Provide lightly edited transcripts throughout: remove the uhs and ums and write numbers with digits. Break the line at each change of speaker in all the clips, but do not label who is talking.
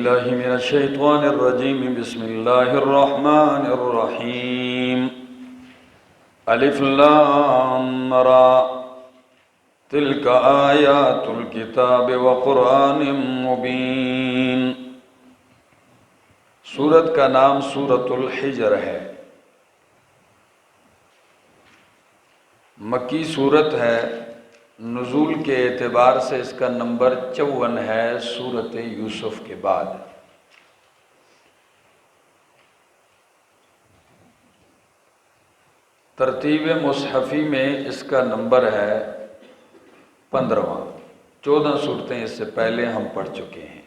باللہ من الشیطان الرجیم بسم اللہ الرحمن الرحیم الف لام را تلک آیات الکتاب وقرآن مبین۔ سورت کا نام سورۃ الحجر ہے، مکی سورت ہے، نزول کے اعتبار سے اس کا نمبر 54 ہے سورۃ یوسف کے بعد۔ ترتیب مصحفی میں اس کا نمبر ہے 15واں، 14 صورتیں اس سے پہلے ہم پڑھ چکے ہیں۔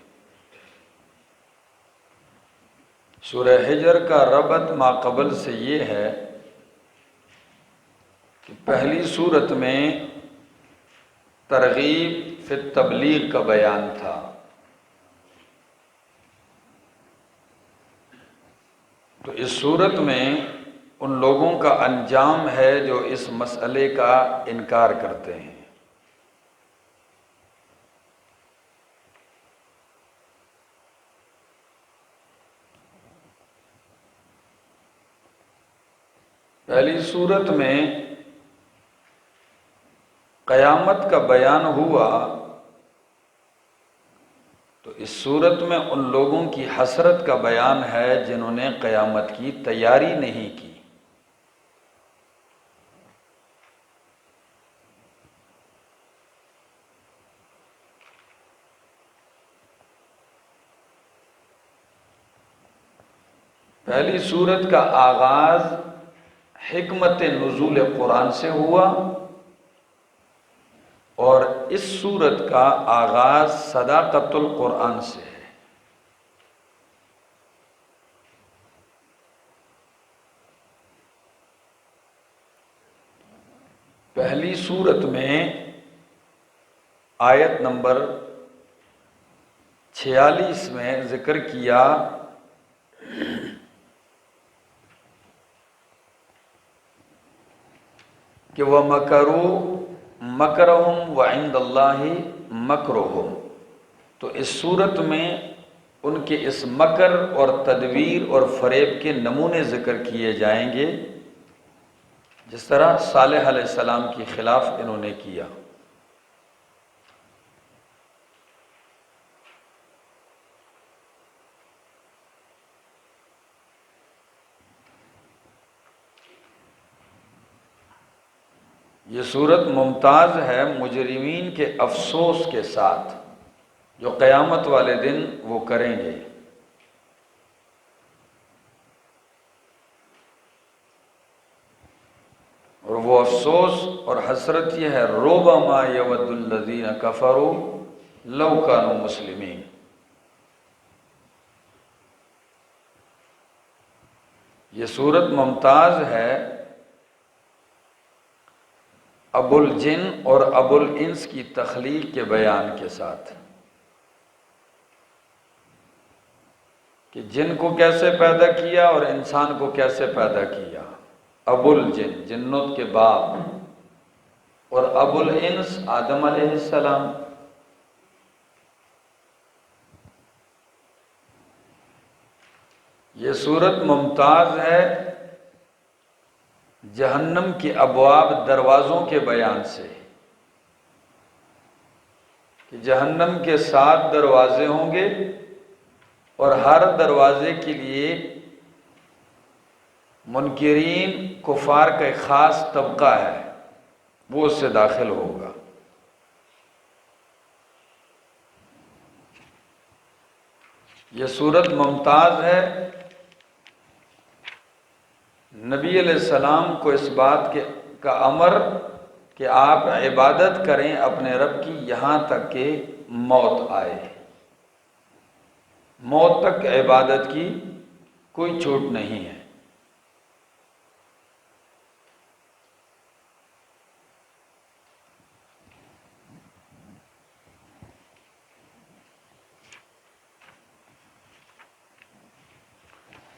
سورہ حجر کا ربط ما قبل سے یہ ہے کہ پہلی صورت میں ترغیب فی التبلیغ کا بیان تھا، تو اس صورت میں ان لوگوں کا انجام ہے جو اس مسئلے کا انکار کرتے ہیں۔ پہلی صورت میں قیامت کا بیان ہوا، تو اس صورت میں ان لوگوں کی حسرت کا بیان ہے جنہوں نے قیامت کی تیاری نہیں کی۔ پہلی صورت کا آغاز حکمت نزول قرآن سے ہوا، اور اس صورت کا آغاز صداقت القرآن سے ہے۔ پہلی صورت میں آیت نمبر 46 میں ذکر کیا کہ وَمَكَرُوا مَكْرَهُمْ وَعِنْدَ اللَّهِ مَكْرُهُمْ، تو اس صورت میں ان کے اس مکر اور تدبیر اور فریب کے نمونے ذکر کیے جائیں گے، جس طرح صالح علیہ السلام کے خلاف انہوں نے کیا۔ یہ صورت ممتاز ہے مجرمین کے افسوس کے ساتھ جو قیامت والے دن وہ کریں گے۔ اور وہ افسوس اور حسرت یہ ہے ربما یود الذین کفروا لو کانوا مسلمین۔ یہ صورت ممتاز ہے ابو الجن اور ابو الانس کی تخلیق کے بیان کے ساتھ، کہ جن کو کیسے پیدا کیا اور انسان کو کیسے پیدا کیا۔ ابو الجن جنت کے باپ، اور ابو الانس آدم علیہ السلام۔ یہ صورت ممتاز ہے جہنم کے ابواب دروازوں کے بیان سے، کہ جہنم کے 7 دروازے ہوں گے، اور ہر دروازے کے لیے منکرین کفار کا ایک خاص طبقہ ہے، وہ اس سے داخل ہوگا۔ یہ صورت ممتاز ہے نبی علیہ السلام کو اس بات کا امر کہ آپ عبادت کریں اپنے رب کی یہاں تک کہ موت آئے۔ موت تک عبادت کی کوئی چھوٹ نہیں ہے۔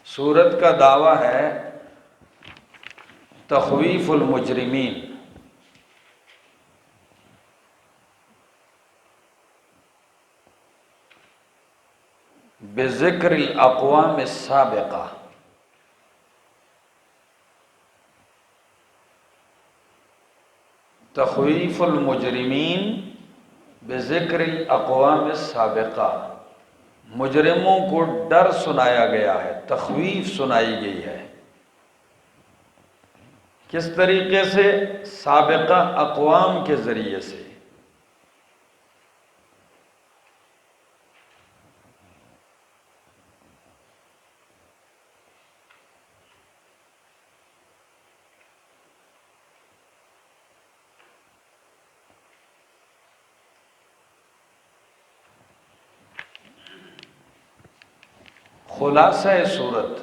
سورت کا دعویٰ ہے تخویف المجرمین، بذکر الاقوام السابقہ، تخویف المجرمین بذکر الاقوام السابقہ، مجرموں کو ڈر سنایا گیا ہے، تخویف سنائی گئی ہے۔ کس طریقے سے؟ سابقہ اقوام کے ذریعے سے۔ خلاصہ صورت،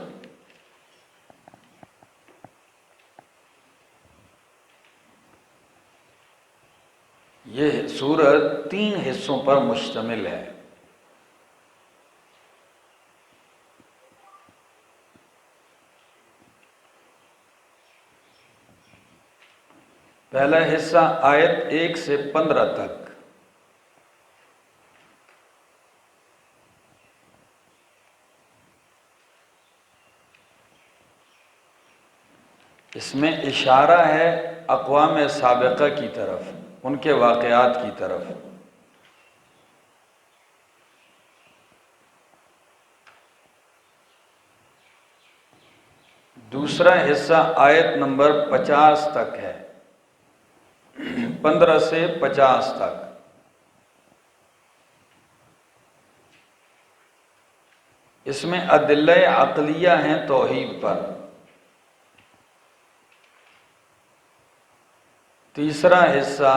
یہ سورت 3 حصوں پر مشتمل ہے۔ پہلا حصہ آیت 1 سے 15 تک، اس میں اشارہ ہے اقوام سابقہ کی طرف، ان کے واقعات کی طرف۔ دوسرا حصہ آیت نمبر 50 تک ہے، 15 سے 50 تک۔ اس میں ادلہ عقلیہ ہیں توحید پر۔ تیسرا حصہ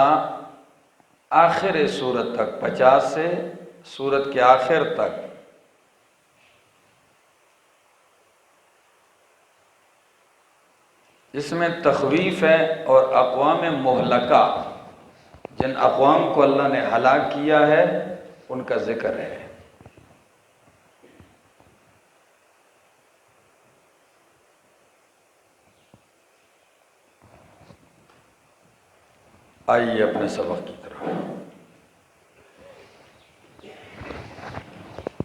آخر سورت تک، 50 سے سورت کے آخر تک، اس میں تخویف ہے اور اقوام مہلکہ، جن اقوام کو اللہ نے ہلاک کیا ہے ان کا ذکر ہے۔ آئیے اپنے سبق کی طرف۔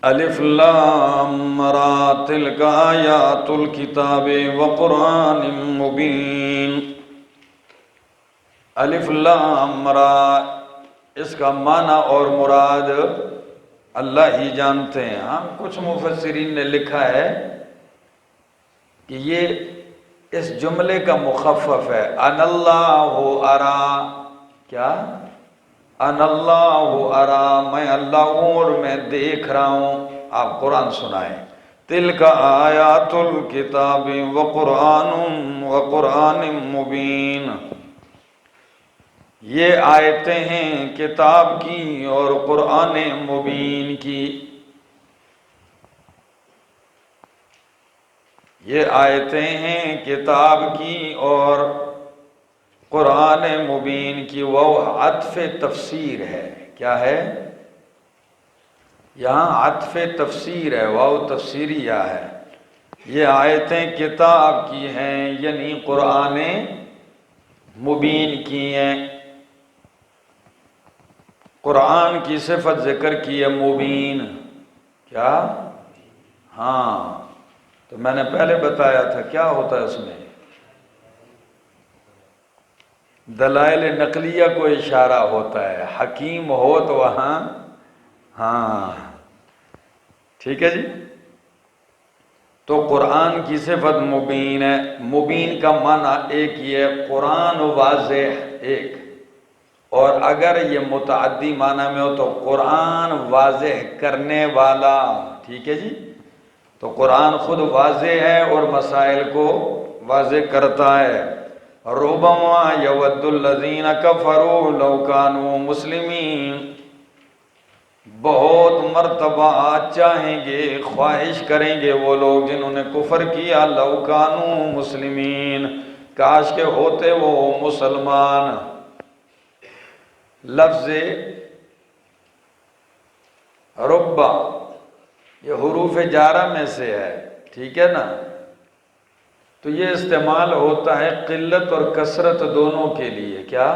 الف لام را تلک آیات الکتاب وقرآن مبین۔ الف لام را، اس کا معنی اور مراد اللہ ہی جانتے ہیں۔ ہاں، کچھ مفسرین نے لکھا ہے کہ یہ اس جملے کا مخفف ہے، ان اللہ ارا۔ کیا؟ ان اللہ ارا، میں اللہ ہوں اور میں دیکھ رہا ہوں۔ آپ قرآن سنائیں۔ تلک آیات الکتاب وقرآن مبین، یہ آیتیں ہیں کتاب کی اور قرآن مبین کی۔ یہ آیتیں ہیں کتاب کی اور قرآن مبین کی۔ وہ عطف تفسیر ہے۔ کیا ہے؟ یہاں عطف تفسیر ہے، واو تفسیریہ ہے۔ یہ آیتیں کتاب کی ہیں، یعنی قرآن مبین کی ہیں۔ قرآن کی صفت ذکر کی ہے مبین۔ کیا؟ ہاں، تو میں نے پہلے بتایا تھا کیا ہوتا ہے اس میں، دلائل نقلیہ کو اشارہ ہوتا ہے، حکیم ہو تو وہاں ہاں، ٹھیک ہے جی۔ تو قرآن کی صفت مبین ہے۔ مبین کا معنی ایک یہ ہے قرآن واضح، ایک، اور اگر یہ متعدی معنی میں ہو تو قرآن واضح کرنے والا، ٹھیک ہے جی۔ تو قرآن خود واضح ہے اور مسائل کو واضح کرتا ہے۔ ربما یود الذین کفروا لو کانوا مسلمین، بہت مرتبہ چاہیں گے، خواہش کریں گے وہ لوگ جنہوں نے کفر کیا، لو کانوا مسلمین، کاش کے ہوتے وہ مسلمان۔ لفظ ربا یہ حروف جارہ میں سے ہے، ٹھیک ہے نا۔ تو یہ استعمال ہوتا ہے قلت اور کثرت دونوں کے لیے۔ کیا؟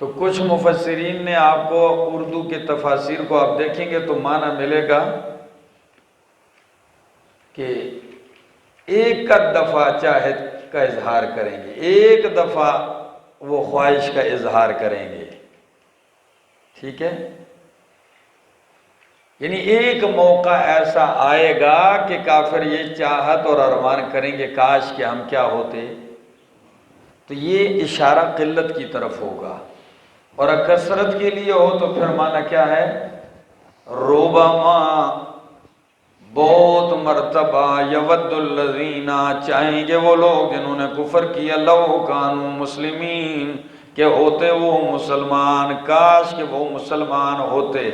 تو کچھ مفسرین نے آپ کو اردو کے تفاسیر کو آپ دیکھیں گے تو معنی ملے گا کہ ایک دفعہ چاہت کا اظہار کریں گے، ایک دفعہ وہ خواہش کا اظہار کریں گے، ٹھیک ہے؟ یعنی ایک موقع ایسا آئے گا کہ کافر یہ چاہت اور ارمان کریں گے کاش کہ ہم کیا ہوتے، تو یہ اشارہ قلت کی طرف ہوگا، اور کثرت کے لیے ہو تو پھر معنی کیا ہے؟ ربما، بہت مرتبہ، یود الذین، چاہیں گے وہ لوگ جنہوں نے کفر کیا، لو کانوا مسلمین، کہ ہوتے وہ مسلمان، کاش کہ وہ مسلمان ہوتے،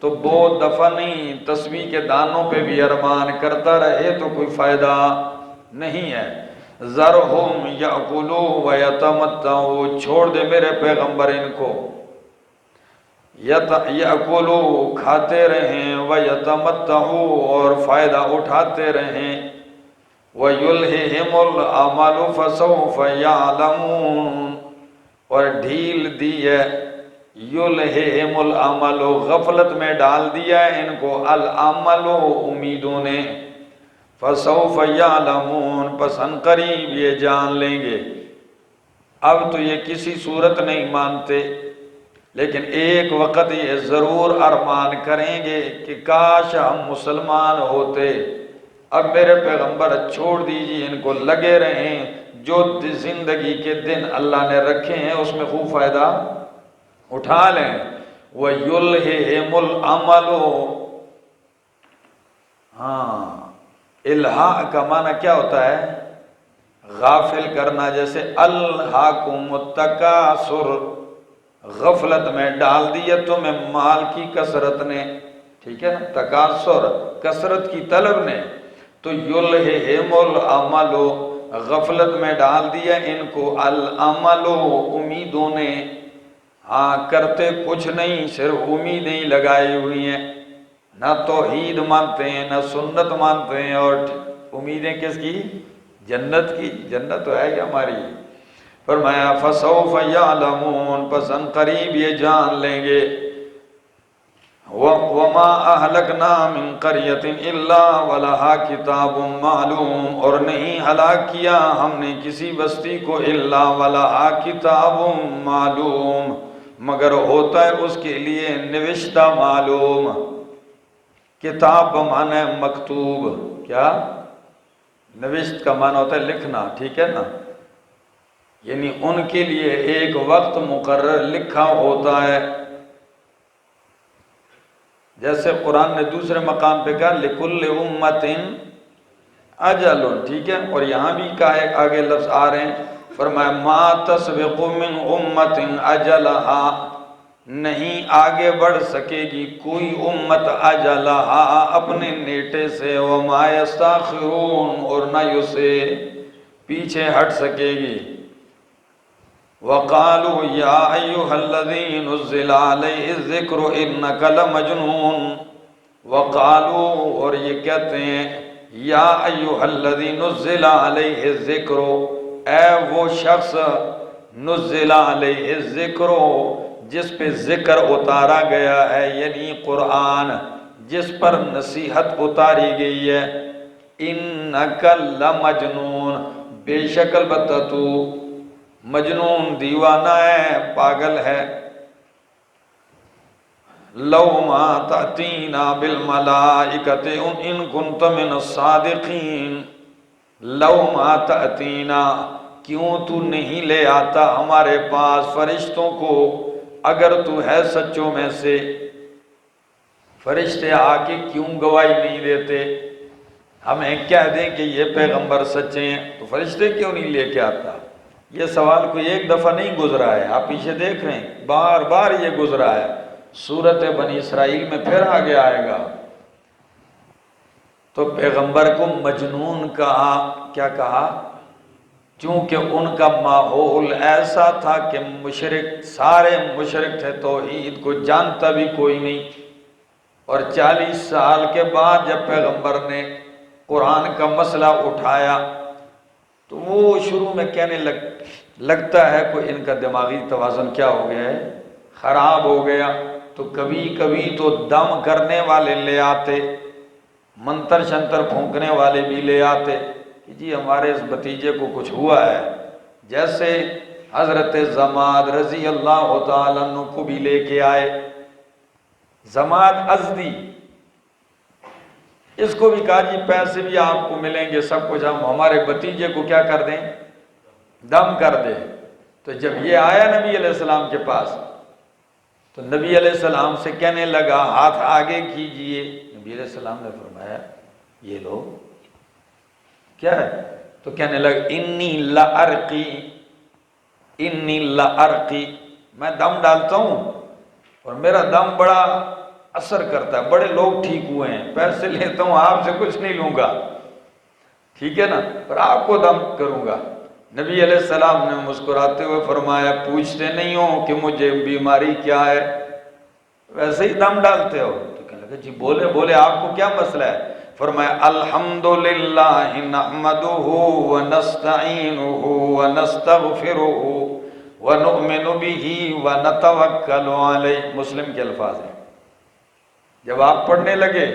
تو بہت دفعہ نہیں، تسبیح کے دانوں پہ بھی ارمان کرتا رہے تو کوئی فائدہ نہیں ہے۔ ذرہم یاکلوا ویتمتعوا، چھوڑ دے میرے پیغمبر ان کو، یاکلوا، کھاتے رہیں، ویتمتعوا، اور فائدہ اٹھاتے رہیں، ویلہہم الامل فسوف یعلمون، اور ڈھیل دی ہے، یلہہم الامل، غفلت میں ڈال دیا ہے ان کو، الامل، امیدوں نے، فسوف یعلمون، پس ان قریب یہ جان لیں گے۔ اب تو یہ کسی صورت نہیں مانتے، لیکن ایک وقت یہ ضرور ارمان کریں گے کہ کاش ہم مسلمان ہوتے۔ اب میرے پیغمبر چھوڑ دیجیے ان کو، لگے رہیں، جو زندگی کے دن اللہ نے رکھے ہیں اس میں خوب فائدہ اٹھا لیں۔ وَيُلْهِهِمُ الْعَمَلُ، ہاں، الہا کا معنی کیا ہوتا ہے؟ غافل کرنا، جیسے الہاکم التکاثر، غفلت میں ڈال دیا تمہیں مال کی کثرت نے، ٹھیک ہے نا، تکاثر کثرت کی طلب نے، تو یلہہم العمل، غفلت میں ڈال دیا ان کو، العمل، امیدوں نے، ہاں کرتے کچھ نہیں، صرف امیدیں ہی لگائی ہوئی ہیں، نہ توحید مانتے ہیں نہ سنت مانتے ہیں، اور امیدیں کس کی؟ جنت کی، جنت تو ہے ہی ہماری۔ فرمایا فسوف یعلمون، پس ان قریب یہ جان لیں گے۔ وما اہلکنا من قریۃ الا ولہا کتاب معلوم، اور نہیں ہلاک کیا ہم نے کسی بستی کو، الا ولہا کتاب معلوم، مگر ہوتا ہے اس کے لیے نوشتہ معلوم۔ کتاب بمعنی مکتوب، کیا؟ نوشت کا معنی ہوتا ہے لکھنا، ٹھیک ہے نا، یعنی ان کے لیے ایک وقت مقرر لکھا ہوتا ہے، جیسے قرآن نے دوسرے مقام پہ کہا لِكُلِّ أُمَّةٍ أَجَلٌ، ٹھیک ہے، اور یہاں بھی کہا آگے لفظ آ رہے ہیں، فرمایا مَا تَسْبِقُ مِنْ أُمَّةٍ أَجَلَهَا، نہیں آگے بڑھ سکے گی کوئی امت اجلہا، اپنے نیٹے سے، وَمَا يَسْتَأْخِرُونَ، اور نہ اسے پیچھے ہٹ سکے گی۔ وَقَالُوا يَا أَيُّهَا الَّذِي نُزِّلَ عَلَيْهِ الذِّكْرُ إِنَّكَ لَمَجْنُونَ، وَقَالُوا، اور یہ کہتے ہیں، یا ایُّهَا الَّذِي نُزِّلَ عَلَيْهِ الذِّكْرُ، اے وہ شخص، نُزِّلَ عَلَيْهِ الذِّكْرُ، جس پہ ذکر اتارا گیا ہے، یعنی قرآن، جس پر نصیحت اتاری گئی ہے، إِنَّكَ لَمَجْنُونَ، بے شک البتہ تو مجنون، دیوانہ ہے، پاگل ہے۔ لَوْ مَا تَأْتِينَا بِالْمَلَائِكَةِ إِن كُنْتَ مِنَ الصَّادِقِينَ، لَوْ مَا تَأْتِينَا، کیوں تو نہیں لے آتا ہمارے پاس فرشتوں کو، اگر تو ہے سچوں میں سے۔ فرشتے آ کے کیوں گواہی نہیں دیتے؟ ہمیں کہہ دیں کہ یہ پیغمبر سچے ہیں، تو فرشتے کیوں نہیں لے کے آتا؟ یہ سوال کوئی ایک دفعہ نہیں گزرا ہے، آپ پیچھے دیکھ رہے ہیں، بار بار یہ گزرا ہے، سورۃ بنی اسرائیل میں پھر آگے آئے گا۔ تو پیغمبر کو مجنون کہا، کیا کہا؟ چونکہ ان کا ماحول ایسا تھا کہ مشرک، سارے مشرک تھے، توحید کو جانتا بھی کوئی نہیں، اور 40 سال کے بعد جب پیغمبر نے قرآن کا مسئلہ اٹھایا تو وہ شروع میں کہنے لگتا ہے کوئی ان کا دماغی توازن کیا ہو گیا ہے، خراب ہو گیا، تو کبھی کبھی تو دم کرنے والے لے آتے، منتر شنتر پھونکنے والے بھی لے آتے کہ جی ہمارے اس بھتیجے کو کچھ ہوا ہے، جیسے حضرت زماد رضی اللہ تعالیٰ عنہ کو بھی لے کے آئے، زماد ازدی، اس کو بھی کہا جی پیسے بھی آپ کو ملیں گے، سب کچھ، ہم ہمارے بھتیجے کو کیا کر دیں، دم کر دیں۔ تو جب یہ آیا نبی علیہ السلام کے پاس تو نبی علیہ السلام سے کہنے لگا ہاتھ آگے کیجئے، نبی علیہ السلام نے فرمایا یہ لو کیا ہے، تو کہنے لگا انی لارقی، انی لارقی، میں دم ڈالتا ہوں اور میرا دم بڑا اثر کرتا ہے، بڑے لوگ ٹھیک ہوئے ہیں، پیسے لیتا ہوں آپ سے کچھ نہیں لوں گا، ٹھیک ہے نا، پر آپ کو دم کروں گا۔ نبی علیہ السلام نے مسکراتے ہوئے فرمایا پوچھتے نہیں ہو کہ مجھے بیماری کیا ہے، ویسے ہی دم ڈالتے ہو؟ تو کہنے لگا جی بولے بولے، آپ کو کیا مسئلہ ہے؟ فرمایا الحمدللہ نحمدہ ونستعینہ ونستغفرہ ونؤمن بہ ونتوکل علیہ، مسلم کے الفاظ ہیں۔ جب آپ پڑھنے لگے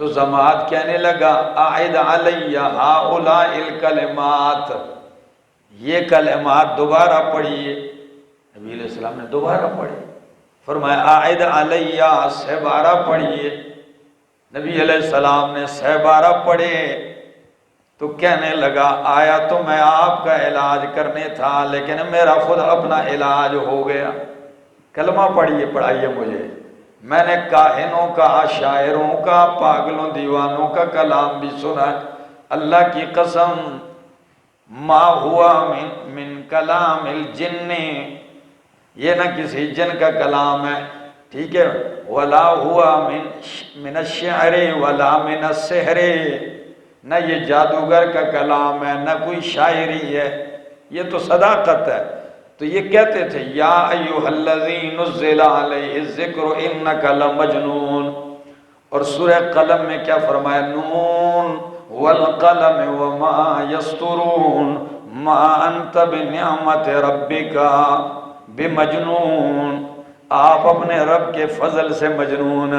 تو زماد کہنے لگا اعد علی ہؤلاء الکلمات، یہ کلمات دوبارہ پڑھیے۔ نبی علیہ السلام نے دوبارہ پڑھی، فرمایا اعد علی، 12 پڑھیے۔ نبی علیہ السلام نے 12 پڑھے تو کہنے لگا آیا تو میں آپ کا علاج کرنے تھا لیکن میرا خود اپنا علاج ہو گیا۔ کلمہ پڑھائیے مجھے، میں نے کاہنوں کا، شاعروں کا، پاگلوں دیوانوں کا کلام بھی سنا، اللہ کی قسم ما ہوا من کلام الجن، یہ نہ کسی جن کا کلام ہے، ٹھیک ہے، ولا ہوا من الشعر ولا من السحر، نہ یہ جادوگر کا کلام ہے نہ کوئی شاعری ہے، یہ تو صداقت ہے۔ تو یہ کہتے تھے یا ایھا الذی نزل علیہ الذکر انک لمجنون، اور سورہ قلم میں کیا فرمایا، نون والقلم وما یسطرون ما انت بنعمت ربک بمجنون، آپ اپنے رب کے فضل سے مجنون۔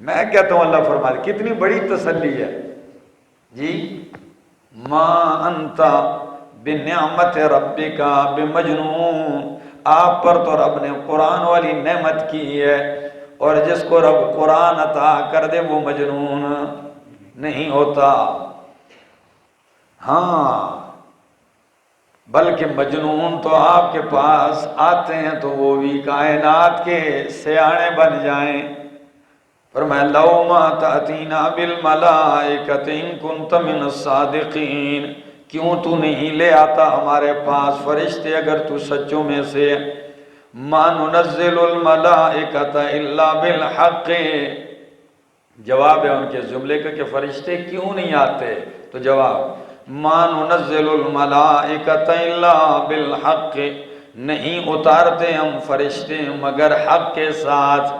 میں کہتا ہوں اللہ فرماتے کتنی بڑی تسلی ہے جی، ما انت بنعمت ربک بمجنون، آپ پر تو رب نے قرآن والی نعمت کی ہے، اور جس کو رب قرآن عطا کر دے وہ مجنون نہیں ہوتا۔ ہاں بلکہ مجنون تو آپ کے پاس آتے ہیں تو وہ بھی کائنات کے سیانے بن جائیں۔ فرمایا لو ما تأتینا بالملائکۃ ان کنت من الصادقین، کیوں تو نہیں لے آتا ہمارے پاس فرشتے اگر تو سچوں میں سے، ما ننزل الملائکۃ الا بالحق، جواب ہے ان کے جملے کا کہ فرشتے کیوں نہیں آتے، تو جواب ما ننزل الملائکۃ الا بالحق، نہیں اتارتے ہم فرشتے مگر حق کے ساتھ،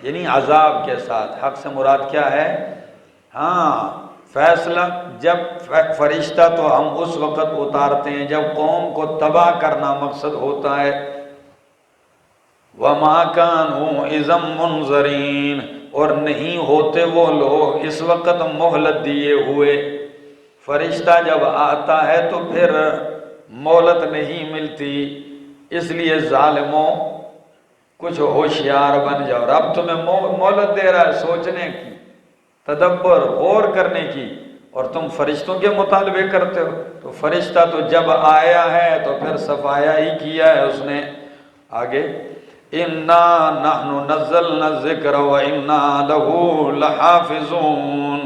یعنی عذاب کے ساتھ۔ حق سے مراد کیا ہے؟ ہاں فیصلہ، جب فرشتہ تو ہم اس وقت اتارتے ہیں جب قوم کو تباہ کرنا مقصد ہوتا ہے۔ وَمَا كَانُوا إِذًا مُنظَرِينَ، اور نہیں ہوتے وہ لوگ اس وقت مہلت دیے ہوئے، فرشتہ جب آتا ہے تو پھر مہلت نہیں ملتی، اس لیے ظالموں کچھ ہوشیار بن جاؤ، رب تمہیں مہلت دے رہا ہے سوچنے کی، تدبر، غور کرنے کی، اور تم فرشتوں کے مطالبے کرتے ہو۔ تو فرشتہ تو جب آیا ہے تو پھر صفایا ہی کیا ہے اس نے۔ آگے اِنَّا نَحْنُ نَزَّلْنَا الذِّكْرَ وَإِنَّا لَهُ لَحَافِظُونَ،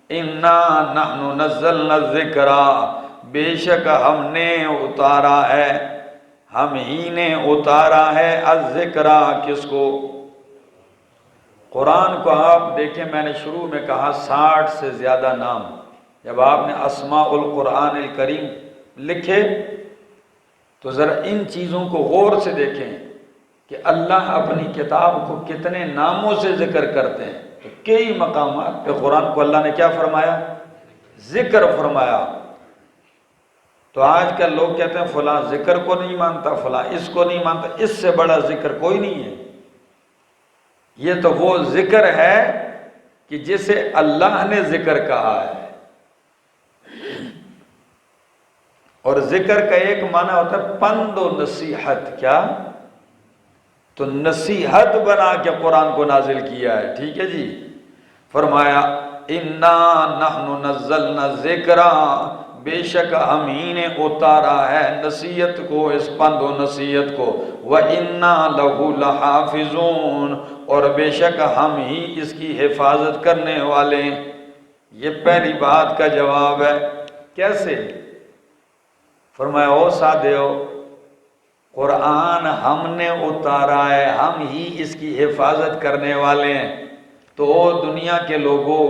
اِنَّا نَحْنُ نَزَّلْنَا الذِّكْرَ، بے شک ہم نے اتارا ہے، ہم ہی نے اتارا ہے، الذکر، کس کو؟ قرآن کو۔ آپ دیکھیں میں نے شروع میں کہا 60 سے زیادہ نام، جب آپ نے اسماء القرآن الکریم لکھے تو ذرا ان چیزوں کو غور سے دیکھیں کہ اللہ اپنی کتاب کو کتنے ناموں سے ذکر کرتے ہیں۔ تو کئی مقامات پہ قرآن کو اللہ نے کیا فرمایا؟ ذکر فرمایا۔ تو آج کل لوگ کہتے ہیں فلاں ذکر کو نہیں مانتا، فلاں اس کو نہیں مانتا، اس سے بڑا ذکر کوئی نہیں ہے۔ یہ تو وہ ذکر ہے کہ جسے اللہ نے ذکر کہا ہے۔ اور ذکر کا ایک معنی ہوتا ہے پند و نصیحت۔ کیا؟ تو نصیحت بنا کے قرآن کو نازل کیا ہے، ٹھیک ہے جی۔ فرمایا انا نحن نزلنا الذکر، بے شک ہم ہی نے اتارا ہے نصیحت کو، اس پند و نصیحت کو، وَإِنَّا لَهُ لَحَافِظُونَ، اور بے شک ہم ہی اس کی حفاظت کرنے والے ہیں۔ یہ پہلی بات کا جواب ہے۔ کیسے؟ فرمایا او سادھو، قرآن ہم نے اتارا ہے، ہم ہی اس کی حفاظت کرنے والے ہیں۔ تو دنیا کے لوگوں،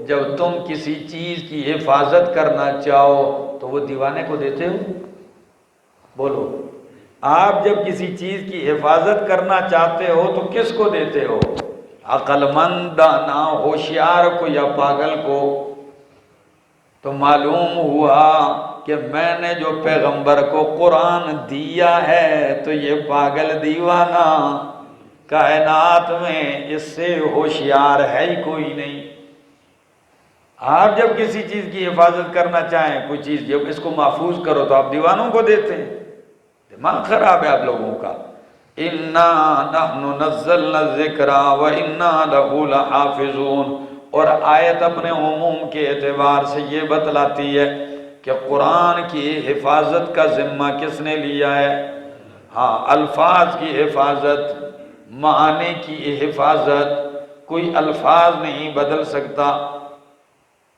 جب تم کسی چیز کی حفاظت کرنا چاہو تو وہ دیوانے کو دیتے ہو؟ بولو، آپ جب کسی چیز کی حفاظت کرنا چاہتے ہو تو کس کو دیتے ہو؟ عقل مند، دانا، ہوشیار کو یا پاگل کو؟ تو معلوم ہوا کہ میں نے جو پیغمبر کو قرآن دیا ہے تو یہ پاگل دیوانہ کائنات میں اس سے ہوشیار ہے ہی کوئی نہیں۔ آپ جب کسی چیز کی حفاظت کرنا چاہیں، کوئی چیز جب اس کو محفوظ کرو تو آپ دیوانوں کو دیتے ہیں۔ دماغ خراب ہے آپ لوگوں کا۔ انا نحن نزلنا الذکر وانا له لحافظون۔ اور آیت اپنے عموم کے اعتبار سے یہ بتلاتی ہے کہ قرآن کی حفاظت کا ذمہ کس نے لیا ہے؟ ہاں، الفاظ کی حفاظت، معنی کی حفاظت۔ کوئی الفاظ نہیں بدل سکتا۔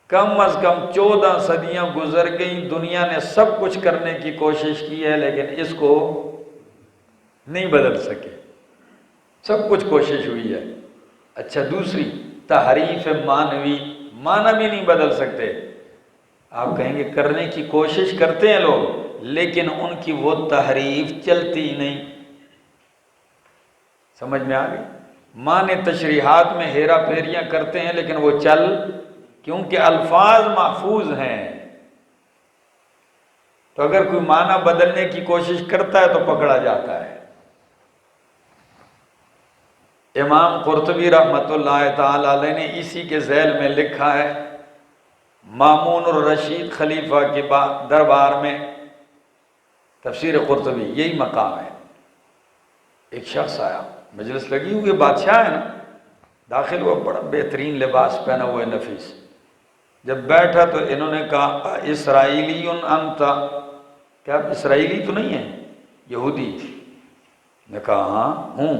کم از کم 14 صدیاں گزر گئیں، دنیا نے سب کچھ کرنے کی کوشش کی ہے لیکن اس کو نہیں بدل سکے۔ سب کچھ کوشش ہوئی ہے۔ اچھا، دوسری تحریف معنوی، معنی بھی نہیں بدل سکتے۔ آپ کہیں گے کرنے کی کوشش کرتے ہیں لوگ لیکن ان کی وہ تحریف چلتی نہیں۔ سمجھ میں آ گئی؟ معنی تشریحات میں ہیرا پھیریاں کرتے ہیں لیکن وہ چل، کیونکہ الفاظ محفوظ ہیں۔ تو اگر کوئی معنی بدلنے کی کوشش کرتا ہے تو پکڑا جاتا ہے۔ امام قرطبی رحمۃ اللہ تعالی علیہ نے اسی کے ذیل میں لکھا ہے، مامون الرشید خلیفہ کے دربار میں تفسیر قرطبی، یہی مقام ہے۔ ایک شخص آیا، مجلس لگی ہوئی، بادشاہ ہے نا، داخل ہوا، بڑا بہترین لباس پہنا ہوا ہے، نفیس۔ جب بیٹھا تو انہوں نے کہا اسرائیلی انت، کیا آپ اسرائیلی تو نہیں ہیں؟ یہودی؟ نے کہا ہاں ہوں۔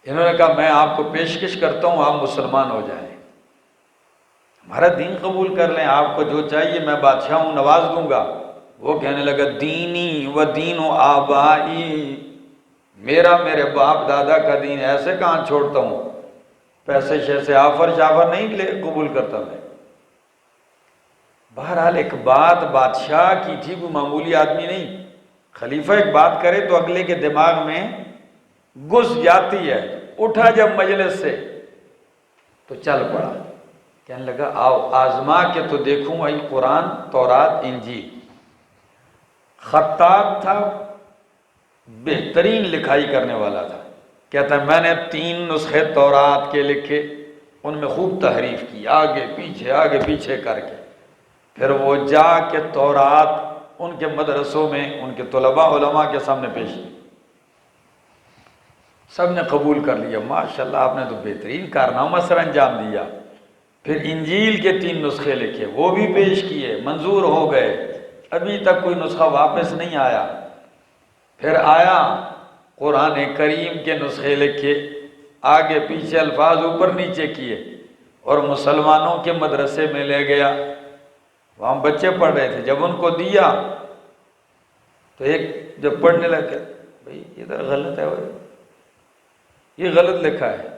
انہوں نے کہا میں آپ کو پیشکش کرتا ہوں آپ مسلمان ہو جائیں، ہمارا دین قبول کر لیں، آپ کو جو چاہیے میں بادشاہ ہوں، نواز دوں گا۔ وہ کہنے لگا دینی و دین و آبائی، میرا میرے باپ دادا کا دین ایسے کہاں چھوڑتا ہوں، پیسے شیسے آفر شافر نہیں قبول کرتا میں۔ بہرحال ایک بات بادشاہ کی تھی، کوئی معمولی آدمی نہیں۔ خلیفہ ایک بات کرے تو اگلے کے دماغ میں گھس جاتی ہے۔ اٹھا جب مجلس سے تو چل پڑا، کہنے لگا آؤ آزما کے تو دیکھوں ای قرآن، تورات، انجیل۔ خطاط تھا، بہترین لکھائی کرنے والا تھا۔ کہتا ہے میں نے 3 نسخے تورات کے لکھے، ان میں خوب تحریف کی، آگے پیچھے کر کے۔ پھر وہ جا کے تورات ان کے مدرسوں میں ان کے طلباء علماء کے سامنے پیش کی، سب نے قبول کر لیا، ماشاءاللہ آپ نے تو بہترین کارنامہ سر انجام دیا۔ پھر انجیل کے 3 نسخے لکھے، وہ بھی پیش کیے، منظور ہو گئے، ابھی تک کوئی نسخہ واپس نہیں آیا۔ پھر آیا قرآن کریم کے نسخے لکھے، آگے پیچھے الفاظ اوپر نیچے کیے، اور مسلمانوں کے مدرسے میں لے گیا، وہاں بچے پڑھ رہے تھے۔ جب ان کو دیا تو ایک جب پڑھنے لگے، بھئی ادھر غلط ہے، یہ غلط لکھا ہے۔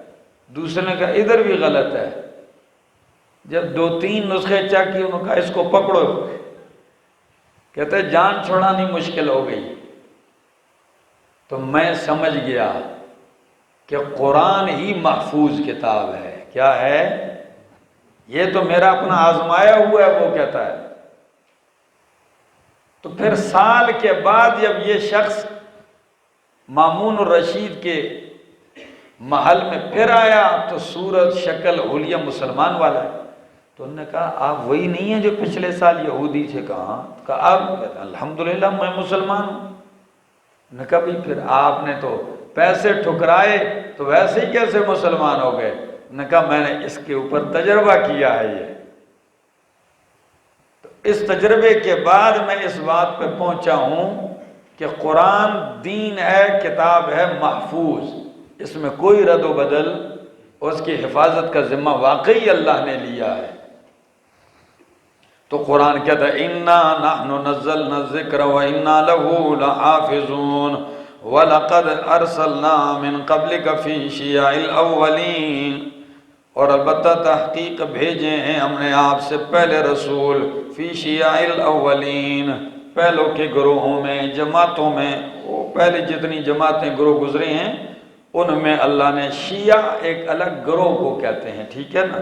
دوسرے نے کہا ادھر بھی غلط ہے۔ جب 2-3 نسخے چیک کیے، انہوں نے کہا اس کو پکڑو۔ کہتے ہیں جان چھڑانی مشکل ہو گئی۔ تو میں سمجھ گیا کہ قرآن ہی محفوظ کتاب ہے۔ کیا ہے؟ یہ تو میرا اپنا آزمایا ہوا ہے، وہ کہتا ہے تو پھر سال کے بعد جب یہ شخص مامون الرشید کے محل میں پھر آیا تو صورت شکل حلیہ مسلمان والا ہے، تو انہوں نے کہا آپ وہی نہیں ہیں جو پچھلے سال یہودی تھے؟ کہا آپ؟ الحمدللہ میں مسلمان ہوں۔ انہوں نے کہا بھئی پھر آپ نے تو پیسے ٹھکرائے تو ویسے ہی کیسے مسلمان ہو گئے؟ انہوں نے کہا میں نے اس کے اوپر تجربہ کیا ہے، یہ تو اس تجربے کے بعد میں اس بات پہ پہنچا ہوں کہ قرآن دین ہے، کتاب ہے محفوظ، اس میں کوئی رد و بدل، اس کی حفاظت کا ذمہ واقعی اللہ نے لیا ہے۔ تو قرآن کہتا ہے اِنَّا نَحْنُ نَزَّلْنَا الذِّكْرَ وَإِنَّا لَهُ لَحَافِظُونَ وَلَقَدْ أَرْسَلْنَا مِن قَبْلِكَ فِي شِيَعِ الْأَوَّلِينَ، اور البتہ تحقیق بھیجے ہیں ہم نے آپ سے پہلے رسول، فی شیع الاولین، پہلوں کے گروہوں میں، جماعتوں میں، وہ پہلے جتنی جماعتیں گروہ گزرے ہیں ان میں اللہ نے شیعہ ایک الگ گروہ کو کہتے ہیں، ٹھیک ہے نا۔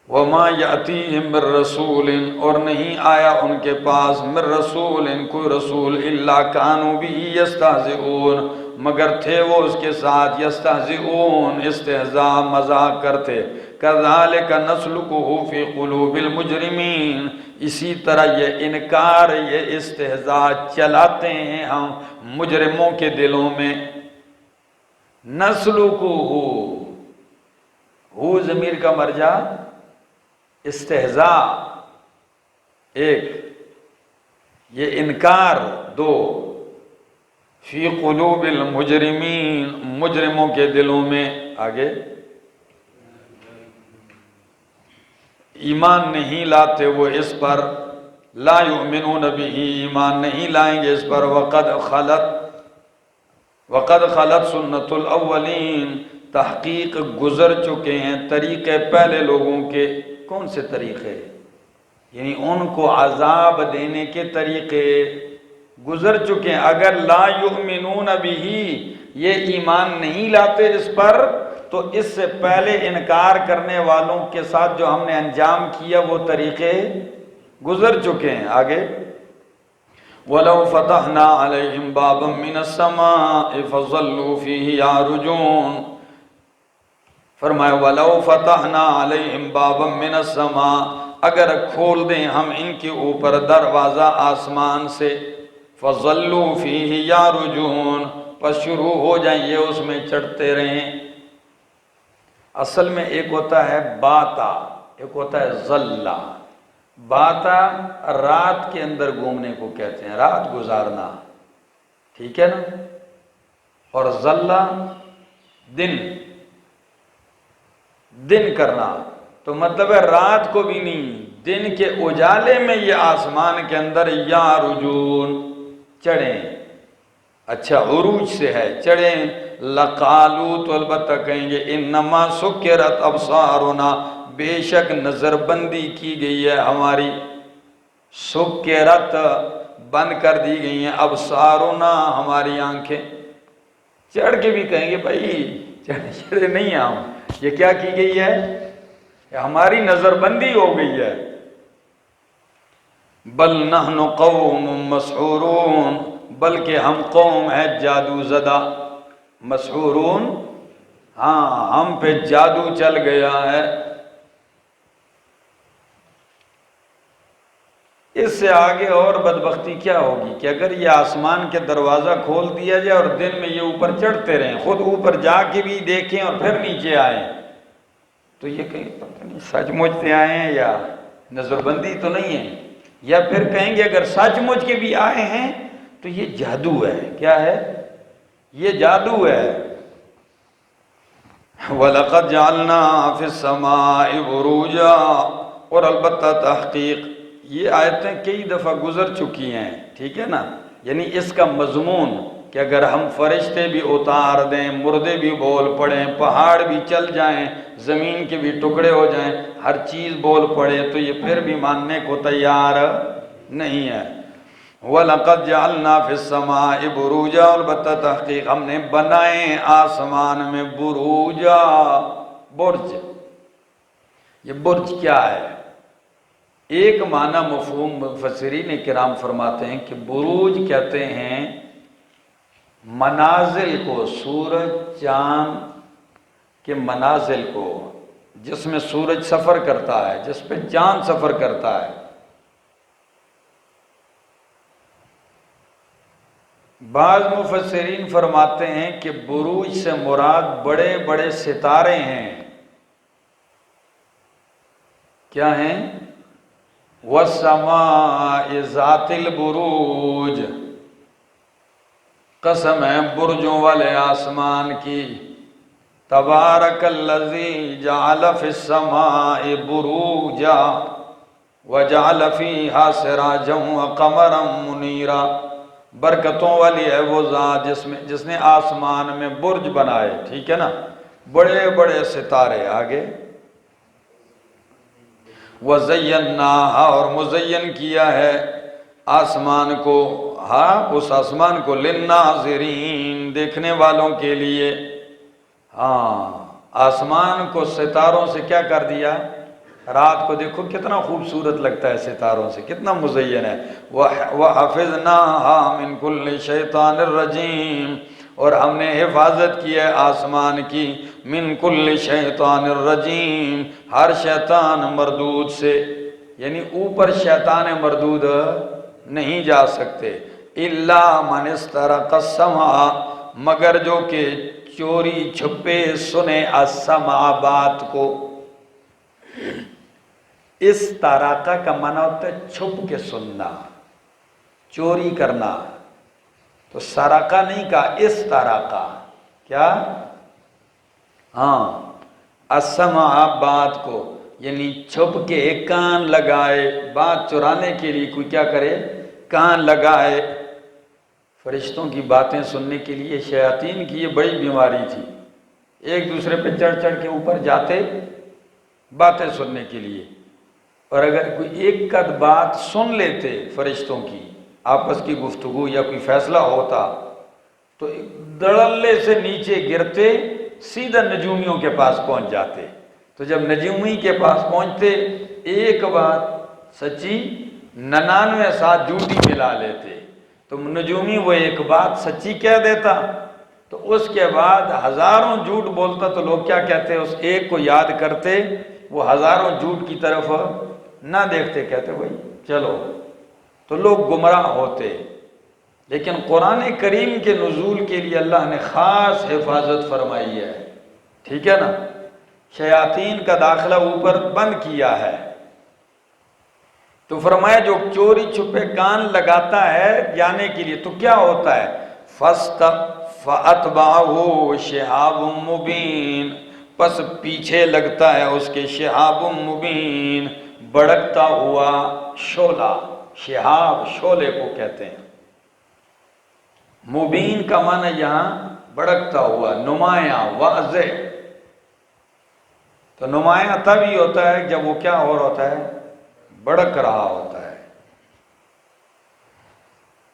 وَمَا يَأْتِيهِم مِّن رَّسُولٍ، اور نہیں آیا ان کے پاس مِّن رَّسُولٍ کوئی رسول، إِلَّا كَانُوا بِهِ يَسْتَهْزِئُونَ مگر تھے وہ اس کے ساتھ یستہزئون استہزاء مذاق کرتے، كَذَلِكَ نَسْلُكُهُ فِي قُلُوبِ الْمُجْرِمِينَ اسی طرح یہ انکار، یہ استہزاء چلاتے ہیں ہم مجرموں کے دلوں میں۔ نَسْلُكُهُ، ہو ضمیر کا مرجع استہزاء ایک، یہ انکار دو، فی قلوب المجرمین مجرموں کے دلوں میں۔ آگے ایمان نہیں لاتے وہ اس پر، لا یؤمنون بہ ایمان نہیں لائیں گے اس پر، وقد خلت سنت الاولین تحقیق گزر چکے ہیں طریقے پہلے لوگوں کے۔ کون سے طریقے؟ یعنی ان کو عذاب دینے کے طریقے گزر چکے ہیں۔ اگر لا یؤمنون بہ یہ ایمان نہیں لاتے اس پر تو اس سے پہلے انکار کرنے والوں کے ساتھ جو ہم نے انجام کیا وہ طریقے گزر چکے ہیں۔ آگے وَلَوْ فَتَحْنَا عَلَيْهِمْ بَابًا مِّنَ السَّمَاءِ فَظَلُّوا فِيهِ يَعْرُجُونَ، فرمایا وَلَوْ فَتَحْنَا عَلَيْهِمْ بَابًا مِّنَ السَّمَاءِ اگر کھول دیں ہم ان کے اوپر دروازہ آسمان سے، فَظَلُّوا فِيهِ يَعْرُجُونَ پس شروع ہو جائیں یہ اس میں چڑھتے رہیں۔ اصل میں ایک ہوتا ہے باتا، ایک ہوتا ہے ظلہ۔ باتا رات کے اندر گھومنے کو کہتے ہیں، رات گزارنا، ٹھیک ہے نا، اور ظلہ دن کرنا، تو مطلب ہے رات کو بھی نہیں، دن کے اجالے میں یہ آسمان کے اندر یعرجون چڑھیں۔ اچھا عروج سے ہے چڑھیں، لقالو تو البتہ کہیں گے انما سکرت ابصارنا بے شک نظر بندی کی گئی ہے ہماری، سکرت بند کر دی گئی ہیں، ابصارنا ہماری آنکھیں۔ چڑھ کے بھی کہیں گے بھائی چڑھے نہیں ہیں ہم، یہ کیا کی گئی ہے؟ ہماری نظر بندی ہو گئی ہے۔ بل نحن قوم مسحورون بلکہ ہم قوم ہے جادو زدہ، مسحورون ہاں ہم پہ جادو چل گیا ہے۔ اس سے آگے اور بدبختی کیا ہوگی کہ اگر یہ آسمان کے دروازہ کھول دیا جائے اور دن میں یہ اوپر چڑھتے رہیں، خود اوپر جا کے بھی دیکھیں اور پھر نیچے آئیں، تو یہ کہیں پتہ نہیں سچ مچ سے آئے ہیں یا نظر بندی تو نہیں ہے، یا پھر کہیں گے اگر سچ مچ کے بھی آئے ہیں تو یہ جادو ہے۔ کیا ہے؟ یہ جادو ہے۔ وَلَقَدْ جَعَلْنَا فِي السَّمَاءِ بُرُوجًا اور البتہ تحقیق یہ آیتیں کئی دفعہ گزر چکی ہیں، ٹھیک ہے نا، یعنی اس کا مضمون کہ اگر ہم فرشتے بھی اتار دیں، مردے بھی بول پڑیں، پہاڑ بھی چل جائیں، زمین کے بھی ٹکڑے ہو جائیں، ہر چیز بول پڑے تو یہ پھر بھی ماننے کو تیار نہیں ہے۔ وَلَقَدْ جَعَلْنَا فِي السَّمَاءِ بُرُوجًا البتہ تحقیق ہم نے بنائے آسمان میں بروجا، برج۔ یہ برج کیا ہے؟ ایک معنی مفہوم مفسرین کرام فرماتے ہیں کہ بروج کہتے ہیں منازل کو، سورج چاند کے منازل کو، جس میں سورج سفر کرتا ہے، جس پہ چاند سفر کرتا ہے۔ بعض مفسرین فرماتے ہیں کہ بروج سے مراد بڑے بڑے ستارے ہیں۔ کیا ہیں؟ وَالسَّمَاءِ ذَاتِ الْبُرُوجِ، قسم ہے برجوں والے آسمان کی۔ تبارک الذی جعل فی السماء بروجا وجعل فیہا سراجا وقمرا منیرا، برکتوں والی ہے وہ ذات جس نے آسمان میں برج بنائے، ٹھیک ہے نا، بڑے بڑے ستارے۔ آگے وَزَيَّنَّاهَا، اور مزین کیا ہے آسمان کو، ہاں اس آسمان کو، لِلنَّاظِرِينَ، دیکھنے والوں کے لیے۔ ہاں آسمان کو ستاروں سے کیا کر دیا؟ رات کو دیکھو کتنا خوبصورت لگتا ہے ستاروں سے، کتنا مزین ہے۔ وَحَفِظْنَاهَا مِنْ كُلِّ شَيْطَانٍ الرَّجِيمٍ، اور ہم نے حفاظت کی ہے آسمان کی، من کل شیطان الرجیم، ہر شیطان مردود سے، یعنی اوپر شیطان مردود نہیں جا سکتے۔ الا من استرق السمع، مگر جو کہ چوری چھپے سنے السمع، بات کو۔ استراقہ کا معنی ہوتا ہے چھپ کے سننا، چوری کرنا، تو سرقہ نہیں کہا، استراقہ، کیا؟ ہاں السمع، بات کو، یعنی چھپ کے کان لگائے، بات چرانے کے لیے کوئی کیا کرے؟ کان لگائے۔ فرشتوں کی باتیں سننے کے لیے شیاطین کی یہ بڑی بیماری تھی، ایک دوسرے پہ چڑھ چڑھ کے اوپر جاتے باتیں سننے کے لیے، اور اگر کوئی ایک قد بات سن لیتے فرشتوں کی، آپس کی گفتگو یا کوئی فیصلہ ہوتا، تو دڑلے سے نیچے گرتے سیدھا نجومیوں کے پاس پہنچ جاتے۔ تو جب نجومی کے پاس پہنچتے، ایک بات سچی 99 ساتھ جھوٹی ملا لیتے، تو نجومی وہ ایک بات سچی کہہ دیتا، تو اس کے بعد ہزاروں جھوٹ بولتا، تو لوگ کیا کہتے؟ اس ایک کو یاد کرتے، وہ ہزاروں جھوٹ کی طرف نہ دیکھتے، کہتے بھائی چلو، تو لوگ گمراہ ہوتے۔ لیکن قرآن کریم کے نزول کے لیے اللہ نے خاص حفاظت فرمائی ہے، ٹھیک ہے نا، شیاطین کا داخلہ اوپر بند کیا ہے۔ تو فرمایا جو چوری چھپے کان لگاتا ہے جانے کے لیے، تو کیا ہوتا ہے؟ فَأَتْبَعَهُ شِهَابٌ مُبِينٌ، پس پیچھے لگتا ہے اس کے شہاب مبین، بڑکتا ہوا شعلہ، شہاب شعلے کو کہتے ہیں۔ مبین کا معنی یہاں بڑکتا ہوا، نمایاں، واضح۔ تو نمایاں تب ہی ہوتا ہے جب وہ کیا ہو رہا ہوتا ہے؟ بڑک رہا ہوتا ہے۔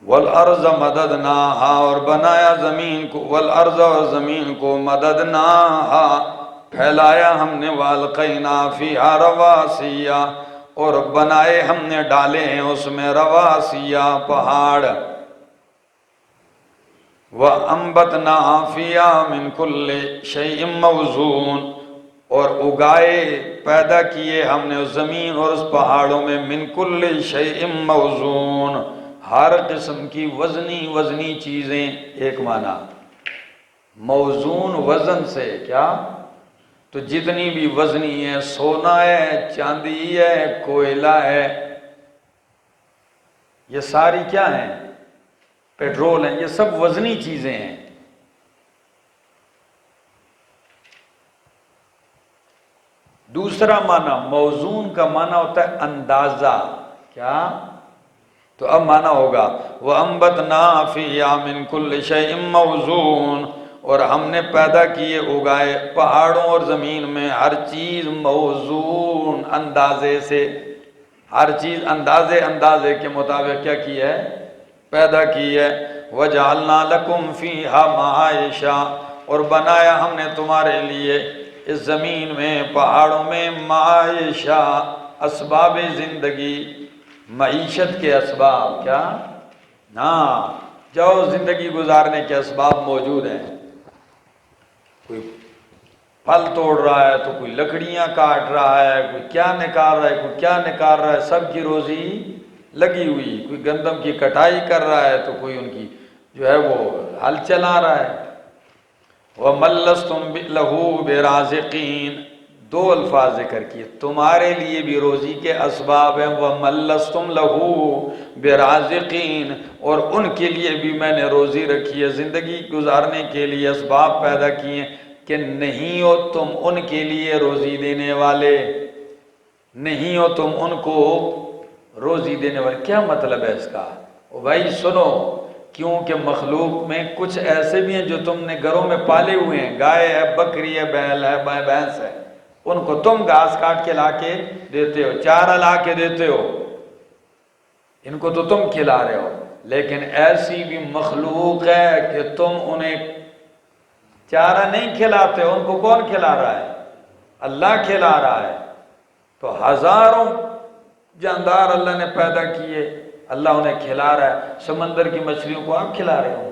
والارض مددناہا، اور بنایا زمین کو، والارض، اور زمین کو، مددناہا، پھیلایا ہم نے، والقینا فیہا رواسیا، اور بنائے ہم نے، ڈالے ہیں اس میں، رواسیا، پہاڑ، وَأَنبَتْنَا فِيهَا مِنْ كُلِّ شَيْءٍ مَوْزُونٍ، اور اگائے، پیدا کیے ہم نے اس زمین اور اس پہاڑوں میں، من کل شیء موزون، ہر قسم کی وزنی چیزیں۔ ایک معنی موزون، وزن سے، کیا؟ تو جتنی بھی وزنی ہے، سونا ہے، چاندی ہے، کوئلہ ہے، یہ ساری کیا ہیں؟ پیٹرول ہیں، یہ سب وزنی چیزیں ہیں۔ دوسرا معنی موزون کا معنی ہوتا ہے اندازہ، کیا؟ تو اب معنی ہوگا وَأَنبَتْنَا فِيهَا مِنْ كُلِّ شَيْءٍ مَوْزُونٍ، اور ہم نے پیدا کیے، اگائے پہاڑوں اور زمین میں ہر چیز موزون، اندازے سے، ہر چیز اندازے کے مطابق کیا کی ہے؟ پیدا کی ہے۔ وَجَعَلْنَا لَكُمْ فِيهَا مَعَائِشَ، اور بنایا ہم نے تمہارے لیے اس زمین میں، پہاڑوں میں، معائشہ، اسباب زندگی، معیشت کے اسباب، کیا؟ ہاں، جاؤ زندگی گزارنے کے اسباب موجود ہیں۔ کوئی پھل توڑ رہا ہے تو کوئی لکڑیاں کاٹ رہا ہے، کوئی کیا نکال رہا ہے، کوئی کیا نکال رہا ہے، سب کی روزی لگی ہوئی۔ کوئی گندم کی کٹائی کر رہا ہے تو کوئی ان کی جو ہے وہ ہل چلا رہا ہے۔ وَمَن لَّسْتُم لَّهُ بِرَازِقِينَ، دو الفاظ ذکر کیے، تمہارے لیے بھی روزی کے اسباب ہیں، وَمَن لَّسْتُم لَّهُ بِرَازِقِينَ، اور ان کے لیے بھی میں نے روزی رکھی ہے، زندگی گزارنے کے لیے اسباب پیدا کیے ہیں کہ نہیں ہو تم ان کے لیے روزی دینے والے، نہیں ہو تم ان کو روزی دینے والے۔ کیا مطلب ہے اس کا؟ بھائی سنو، کیونکہ مخلوق میں کچھ ایسے بھی ہیں جو تم نے گھروں میں پالے ہوئے ہیں، گائے ہے، بکری ہے، بیل ہے، بھینس ہے، ان کو تم گھاس کاٹ کے لا کے دیتے ہو، چارہ لا کے دیتے ہو، ان کو تو تم کھلا رہے ہو، لیکن ایسی بھی مخلوق ہے کہ تم انہیں چارہ نہیں کھلاتے، ان کو کون کھلا رہا ہے؟ اللہ کھلا رہا ہے۔ تو ہزاروں جاندار اللہ نے پیدا کیے، اللہ انہیں کھلا رہا ہے۔ سمندر کی مچھلیوں کو آپ کھلا رہے ہو،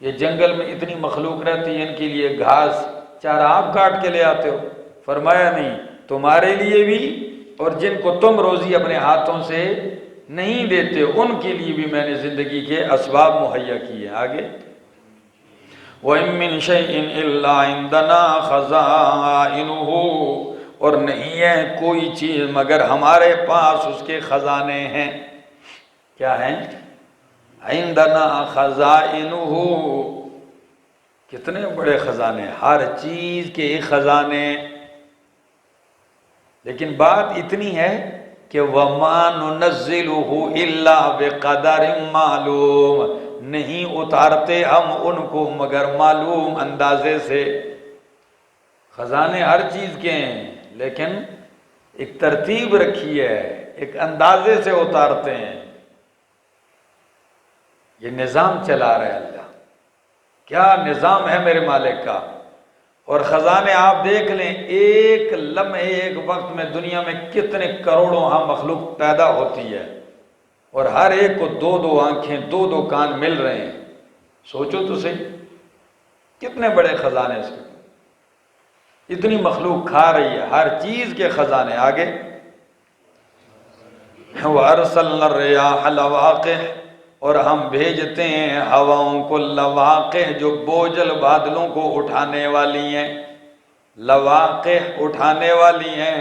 یہ جنگل میں اتنی مخلوق رہتی ہے، ان کے لیے گھاس چارہ آپ کاٹ کے لے آتے ہو؟ فرمایا نہیں، تمہارے لیے بھی اور جن کو تم روزی اپنے ہاتھوں سے نہیں دیتے ان کے لیے بھی میں نے زندگی کے اسباب مہیا کیے۔ آگے وَإِن مِّن شَيْءٍ إِلَّا عِندَنَا خَزَائِنُهُ، اور نہیں ہے کوئی چیز مگر ہمارے پاس اس کے خزانے ہیں۔ کیا ہیں؟ عندنا خزائنہ، کتنے بڑے خزانے، ہر چیز کے خزانے۔ لیکن بات اتنی ہے کہ وَمَا نُنَزِّلُهُ إِلَّا بِقَدَرٍ مَّعْلُومٍ، نہیں اتارتے ہم ان کو مگر معلوم اندازے سے۔ خزانے ہر چیز کے ہیں لیکن ایک ترتیب رکھی ہے، ایک اندازے سے اتارتے ہیں۔ یہ نظام چلا رہا ہے اللہ، کیا نظام ہے میرے مالک کا۔ اور خزانے آپ دیکھ لیں، ایک لمحے ایک وقت میں دنیا میں کتنے کروڑوں ہاں مخلوق پیدا ہوتی ہے، اور ہر ایک کو دو دو آنکھیں، دو دو کان مل رہے ہیں۔ سوچو تو صحیح، کتنے بڑے خزانے اس کے، اتنی مخلوق کھا رہی ہے، ہر چیز کے خزانے۔ آگے وَأَرْسَلْنَا الرِّيَاحَ لَوَاقِحَ، اور ہم بھیجتے ہیں ہواؤں کو، لواقح جو بوجھل بادلوں کو اٹھانے والی ہیں، لواقح اٹھانے والی ہیں۔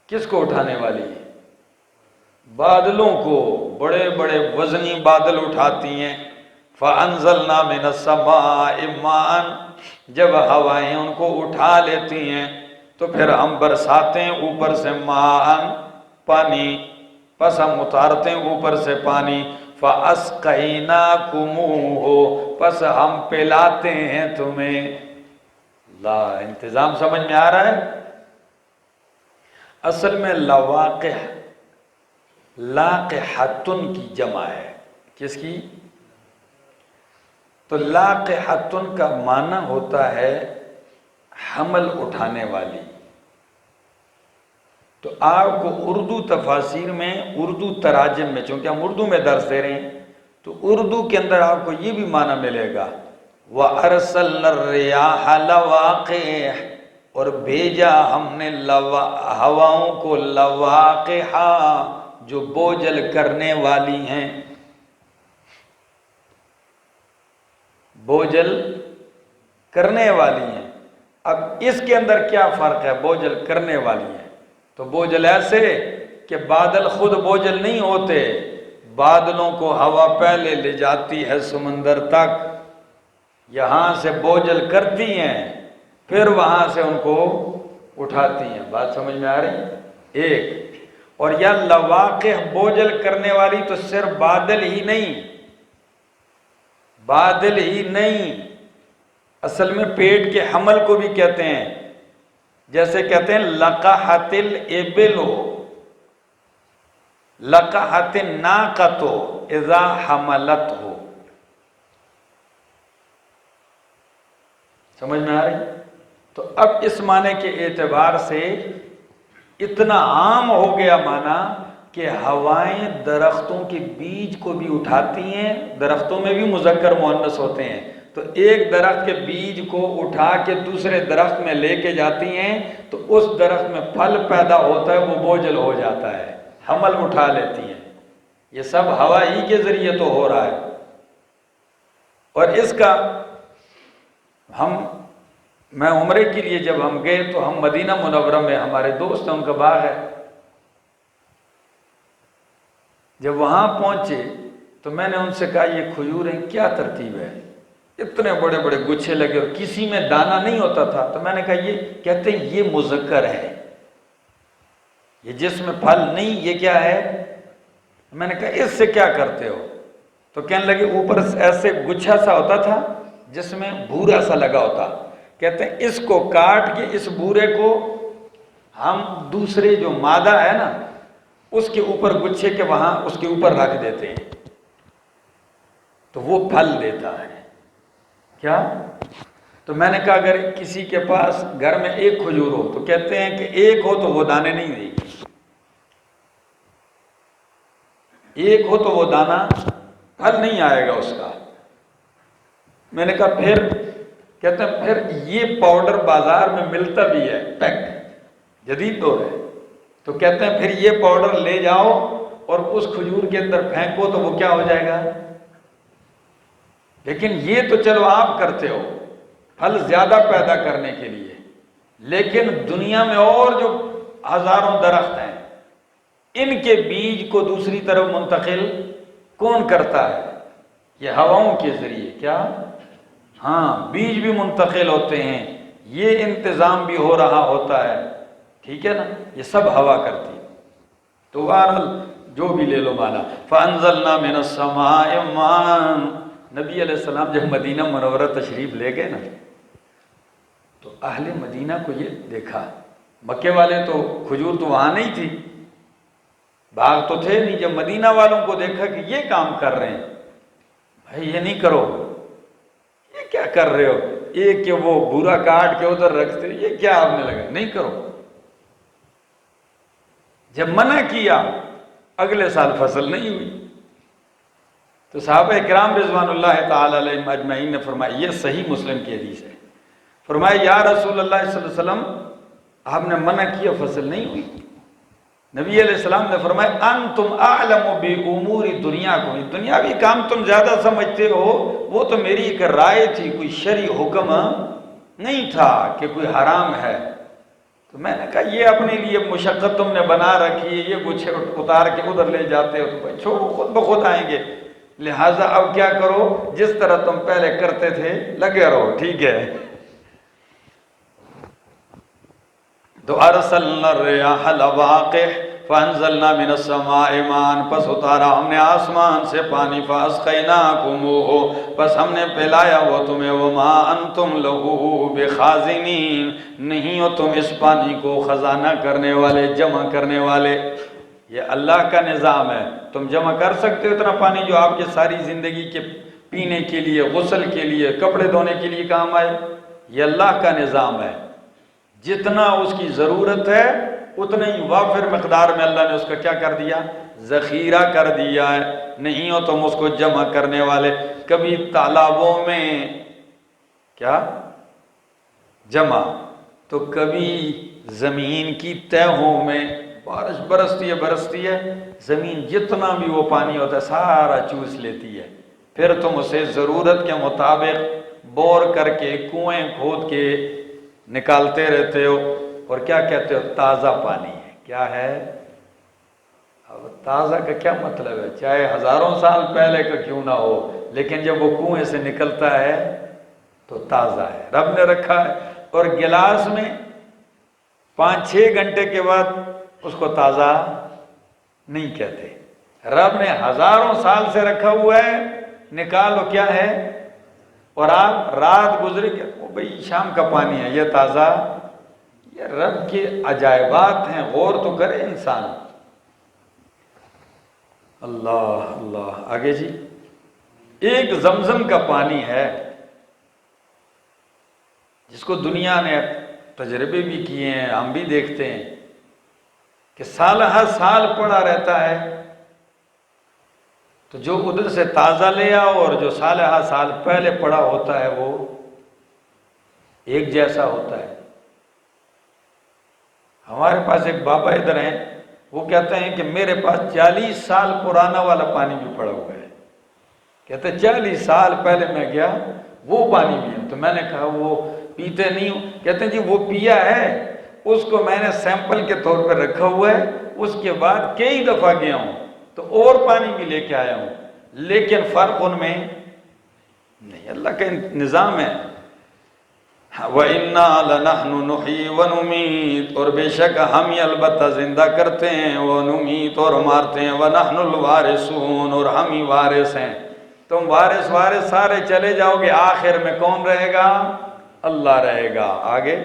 کس کو اٹھانے والی ہیں؟ بادلوں کو، بڑے بڑے وزنی بادل اٹھاتی ہیں۔ فَأَنزَلْنَا مِنَ السَّمَاءِ مَاءً، جب ہوائیں ان کو اٹھا لیتی ہیں تو پھر ہم برساتے ہیں اوپر سے ماءً، پانی، پس ہم اتارتے ہیں اوپر سے پانی۔ فَأَسْقَيْنَاكُمُوهُ، پس ہم پلاتے ہیں تمہیں۔ اللہ، انتظام سمجھ میں آ رہا ہے؟ اصل میں لواقح لاقحتن کی جمع ہے، کس کی؟ تو لاقحتن کا معنی ہوتا ہے حمل اٹھانے والی۔ تو آپ کو اردو تفاسیر میں، اردو تراجم میں، چونکہ ہم اردو میں درس دے رہے ہیں تو اردو کے اندر آپ کو یہ بھی معنی ملے گا، وَأَرْسَلْنَا الرِّيَاحَ لَوَاقِحَ، اور بھیجا ہم نے ہواؤں کو، لواقحا، جو بوجھل کرنے والی ہیں، بوجھل کرنے والی ہیں۔ اب اس کے اندر کیا فرق ہے؟ بوجھل کرنے والی ہیں تو بوجھل ایسے کہ بادل خود بوجھل نہیں ہوتے، بادلوں کو ہوا پہلے لے جاتی ہے سمندر تک، یہاں سے بوجھل کرتی ہیں، پھر وہاں سے ان کو اٹھاتی ہیں۔ بات سمجھ میں آ رہی؟ ایک اور یا لواقح بوجھل کرنے والی تو صرف بادل ہی نہیں، بادل ہی نہیں، اصل میں پیٹ کے حمل کو بھی کہتے ہیں، جیسے کہتے ہیں لقحت الابل، لقحت الناقۃ اذا حملت ہو۔ سمجھ میں آ رہی؟ تو اب اس معنی کے اعتبار سے اتنا عام ہو گیا معنی کہ ہوائیں درختوں کے بیج کو بھی اٹھاتی ہیں، درختوں میں بھی مذکر مؤنث ہوتے ہیں، تو ایک درخت کے بیج کو اٹھا کے دوسرے درخت میں لے کے جاتی ہیں، تو اس درخت میں پھل پیدا ہوتا ہے، وہ بوجھل ہو جاتا ہے، حمل اٹھا لیتی ہیں۔ یہ سب ہوا ہی کے ذریعے تو ہو رہا ہے۔ اور اس کا میں عمرے کے لیے جب ہم گئے تو ہم مدینہ منورہ میں، ہمارے دوست ہیں، ان کا باغ ہے، جب وہاں پہنچے تو میں نے ان سے کہا یہ کھجوریں کیا ترتیب ہے؟ اتنے بڑے بڑے گچھے لگے اور کسی میں دانہ نہیں ہوتا تھا، تو میں نے کہا یہ کہتے ہیں یہ مذکر ہے، یہ جس میں پھل نہیں، یہ کیا ہے؟ میں نے کہا اس سے کیا کرتے ہو؟ تو کہنے لگے اوپر ایسے گچھا سا ہوتا تھا جس میں بھورا سا لگا ہوتا، کہتے ہیں اس کو کاٹ کے اس بھورے کو ہم دوسرے جو مادہ ہے نا اس کے اوپر گچھے کے وہاں اس کے اوپر رکھ دیتے ہیں تو وہ پھل دیتا ہے۔ کیا؟ تو میں نے کہا اگر کسی کے پاس گھر میں ایک کھجور ہو تو کہتے ہیں کہ ایک ہو تو وہ دانے نہیں دے گی، ایک ہو تو وہ دانہ پھل نہیں آئے گا اس کا۔ میں نے کہا پھر؟ کہتے ہیں پھر یہ پاؤڈر بازار میں ملتا بھی ہے پیک، جدید دور ہے، تو کہتے ہیں پھر یہ پاؤڈر لے جاؤ اور اس کھجور کے اندر پھینکو تو وہ کیا ہو جائے گا؟ لیکن یہ تو چلو آپ کرتے ہو پھل زیادہ پیدا کرنے کے لیے، لیکن دنیا میں اور جو ہزاروں درخت ہیں ان کے بیج کو دوسری طرف منتقل کون کرتا ہے؟ یہ ہواؤں کے ذریعے۔ کیا؟ ہاں، بیج بھی منتقل ہوتے ہیں، یہ انتظام بھی ہو رہا ہوتا ہے، ٹھیک ہے نا، یہ سب ہوا کرتی ہے۔ تو بہرحال جو بھی لے لو مانا، فَأَنزَلْنَا مِنَ السَّمَاءِ مَاءً، نبی علیہ السلام جب مدینہ منورہ تشریف لے گئے نا تو اہل مدینہ کو یہ دیکھا، مکے والے تو کھجور تو وہاں نہیں تھی، باغ تو تھے نہیں، جب مدینہ والوں کو دیکھا کہ یہ کام کر رہے ہیں، بھائی یہ نہیں کرو، یہ کیا کر رہے ہو، ایک کہ وہ بورا کاٹ کے ادھر رکھتے، یہ کیا آپ نے لگا، نہیں کرو۔ جب منع کیا اگلے سال فصل نہیں ہوئی، تو صحابہ کرام رضوان اللہ تعالی علیہم اجمعین نے فرمایا، یہ صحیح مسلم کی حدیث ہے، فرمایا یا رسول اللہ صلی اللہ علیہ وسلم آپ نے منع کیا فصل نہیں ہوئی؟ نبی علیہ السلام نے فرمایا انتم اعلم بامور دنیاکم، دنیاوی کام تم زیادہ سمجھتے ہو، وہ تو میری ایک رائے تھی، کوئی شرعی حکم نہیں تھا کہ کوئی حرام ہے۔ تو میں نے کہا یہ اپنے لیے مشقت تم نے بنا رکھی ہے، یہ گچھے اتار کے ادھر لے جاتے ہو تو بھائی چھوڑو، خود بخود آئیں گے، لہٰذا اب کیا کرو، جس طرح تم پہلے کرتے تھے لگے رہو، ٹھیک ہے۔ تو ارسلنا الرياح لواقح فانزلنا من السماء ماء، پس اتارا ہم نے آسمان سے پانی، فاسقیناکموہ، پس ہم نے پلایا وہ تمہیں، وما انتم لہ بخازنین، نہیں ہو تم اس پانی کو خزانہ کرنے والے، جمع کرنے والے۔ یہ اللہ کا نظام ہے، تم جمع کر سکتے ہو اتنا پانی جو آپ کے ساری زندگی کے پینے کے لیے، غسل کے لیے، کپڑے دھونے کے لیے کام آئے؟ یہ اللہ کا نظام ہے، جتنا اس کی ضرورت ہے اتنا ہی وافر مقدار میں اللہ نے اس کا کیا کر دیا؟ ذخیرہ کر دیا ہے، نہیں ہو تم اس کو جمع کرنے والے۔ کبھی تالابوں میں کیا جمع، تو کبھی زمین کی تہوں میں، بارش برستی ہے، زمین جتنا بھی وہ پانی ہوتا ہے سارا چوس لیتی ہے، پھر تم اسے ضرورت کے مطابق بور کر کے، کنویں کھود کے نکالتے رہتے ہو، اور کیا کہتے ہو؟ تازہ پانی ہے۔ کیا ہے؟ اب تازہ کا کیا مطلب ہے؟ چاہے ہزاروں سال پہلے کا کیوں نہ ہو، لیکن جب وہ کنویں سے نکلتا ہے تو تازہ ہے، رب نے رکھا ہے۔ اور گلاس میں 5-6 گھنٹے کے بعد اس کو تازہ نہیں کہتے، رب نے ہزاروں سال سے رکھا ہوا ہے، نکالو کیا ہے؟ اور آپ رات گزرے گیا، وہ بھئی شام کا پانی ہے، یہ تازہ، یہ رب کے عجائبات ہیں، غور تو کرے انسان۔ اللہ اللہ، آگے جی، ایک زمزم کا پانی ہے، جس کو دنیا نے تجربے بھی کیے ہیں، ہم بھی دیکھتے ہیں کہ سالہ سال پڑا رہتا ہے، تو جو ادھر سے تازہ لے آؤ اور جو سالہ سال پہلے پڑا ہوتا ہے وہ ایک جیسا ہوتا ہے۔ ہمارے پاس ایک بابا ادھر ہیں، وہ کہتے ہیں کہ میرے پاس 40 سال پرانا والا پانی بھی پڑا ہوا ہے۔ کہتے ہیں 40 سال پہلے میں گیا وہ پانی بھی ہے۔ تو میں نے کہا وہ پیتے نہیں ہو؟ کہتے ہیں جی وہ پیا ہے، اس کو میں نے سیمپل کے طور پر رکھا ہوا ہے، اس کے بعد کئی دفعہ گیا ہوں تو اور پانی بھی لے کے آیا ہوں، لیکن فرق ان میں نہیں۔ اللہ کا نظام ہے۔ وَإِنَّا لَنَحْنُ نُحْيِي وَنُمِيتُ، اور بے شک ہم ہی البتہ زندہ کرتے ہیں، وَنُمِيتُ، اور مارتے ہیں، وَنَحْنُ الْوَارِثُونَ، اور ہم ہی وارث ہیں۔ تم وارث سارے چلے جاؤ گے، آخر میں کون رہے گا؟ اللہ رہے گا۔ آگے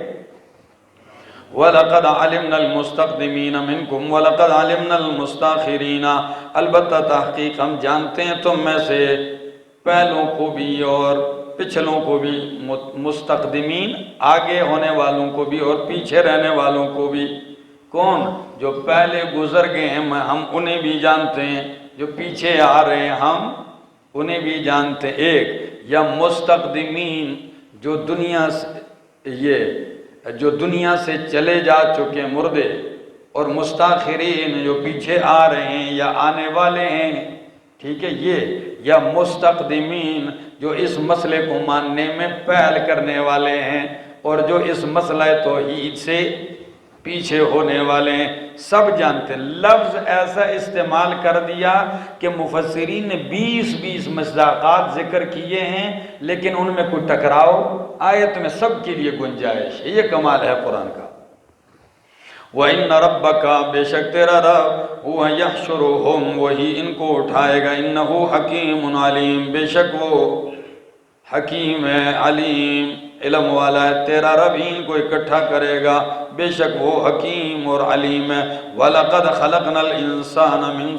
وَلَقَدْ عَلِمْنَا الْمُسْتَقْدِمِينَ مِنْكُمْ وَلَقَدْ عَلِمْنَا الْمُسْتَأْخِرِينَ، البتہ تحقیق ہم جانتے ہیں تم میں سے پہلوں کو بھی اور پچھلوں کو بھی، مستقدمین آگے ہونے والوں کو بھی اور پیچھے رہنے والوں کو بھی۔ کون؟ جو پہلے گزر گئے ہیں ہم انہیں بھی جانتے ہیں، جو پیچھے آ رہے ہیں ہم انہیں بھی جانتے ہیں۔ ایک یا مستقدمین جو دنیا سے چلے جا چکے مردے، اور مستاخرین جو پیچھے آ رہے ہیں یا آنے والے ہیں، ٹھیک ہے یہ۔ یا مستقدمین جو اس مسئلے کو ماننے میں پہل کرنے والے ہیں اور جو اس مسئلہ توحید سے پیچھے ہونے والے ہیں، سب جانتے ہیں۔ لفظ ایسا استعمال کر دیا کہ مفسرین نے 20 مصداقات ذکر کیے ہیں، لیکن ان میں کوئی ٹکراؤ آیت میں سب کے لیے گنجائش ہے۔ یہ کمال ہے قرآن کا۔ وَإِنَّ رَبَّكَ، بے شک تیرا رب، هُوَ يَحْشُرُهُمْ، وہی ان کو اٹھائے گا، إِنَّهُ حَكِيمٌ عَلِيمٌ، بے شک وہ حکیم ہے، علیم علم والا ہے۔ تیرا رب ہی ان کو اکٹھا کرے گا، بے شک وہ حکیم اور علیم ہے۔ وَلَقَدْ خَلَقْنَا الْإِنسَانَ مِنْ